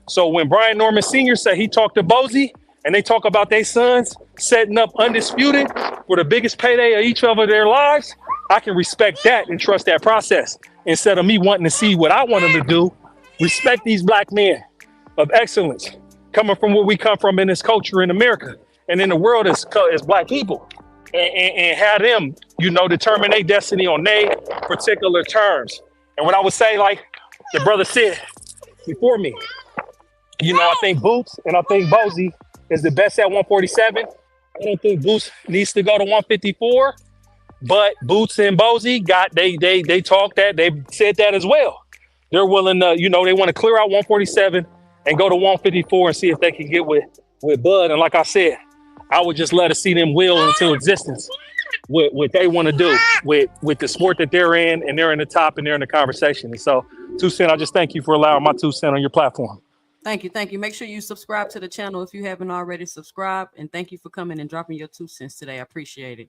So when Brian Norman Sr. said he talked to Bozy and they talk about their sons setting up undisputed for the biggest payday of each of their lives, I can respect that and trust that process instead of me wanting to see what I want them to do. Respect these Black men of excellence coming from where we come from in this culture in America and in the world as Black people, and have them, determine their destiny on their particular terms. And what I would say, like the brother said before me, I think Boots and I think Bozy is the best at 147. I don't think Boots needs to go to 154, but Boots and Bozy they talked that, they said that as well. They're willing to, they want to clear out 147 and go to 154 and see if they can get with Bud. And like I said, I would just let us see them will into existence what they want to do with the sport that they're in, and they're in the top and they're in the conversation. And so, 2 Cent, I just thank you for allowing my 2 cent on your platform. Thank you. Make sure you subscribe to the channel if you haven't already subscribed. And thank you for coming and dropping your 2 cents today. I appreciate it.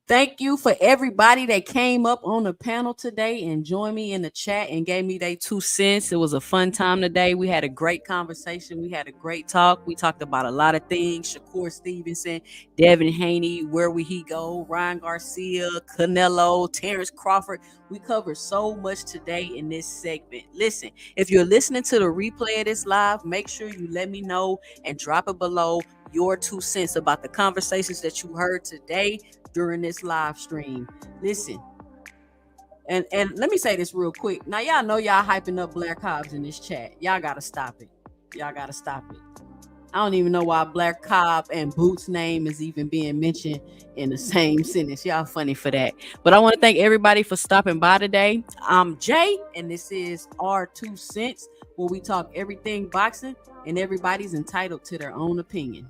Thank you for everybody that came up on the panel today and joined me in the chat and gave me their 2 cents. It was a fun time today. We had a great conversation. We had a great talk. We talked about a lot of things. Shakur Stevenson, Devin Haney, where would he go? Ryan Garcia, Canelo, Terrence Crawford. We covered so much today in this segment. Listen, if you're listening to the replay of this live, make sure you let me know and drop it below your 2 cents about the conversations that you heard today during this live stream. Listen, and let me say this real quick. Now, y'all know y'all hyping up Black Cobbs in this chat. Y'all gotta stop it. I don't even know why Black Cobb and Boots' name is even being mentioned in the same sentence. Y'all funny for that. But I want to thank everybody for stopping by today. I'm Jay, and this is our 2 cents, where we talk everything boxing, and everybody's entitled to their own opinion.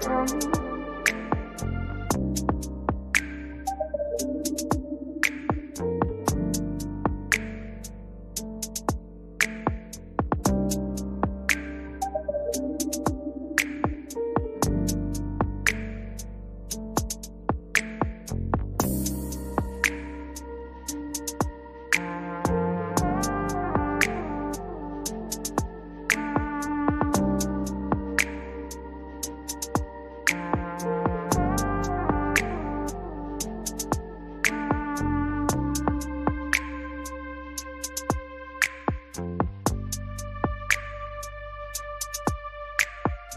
Thank you.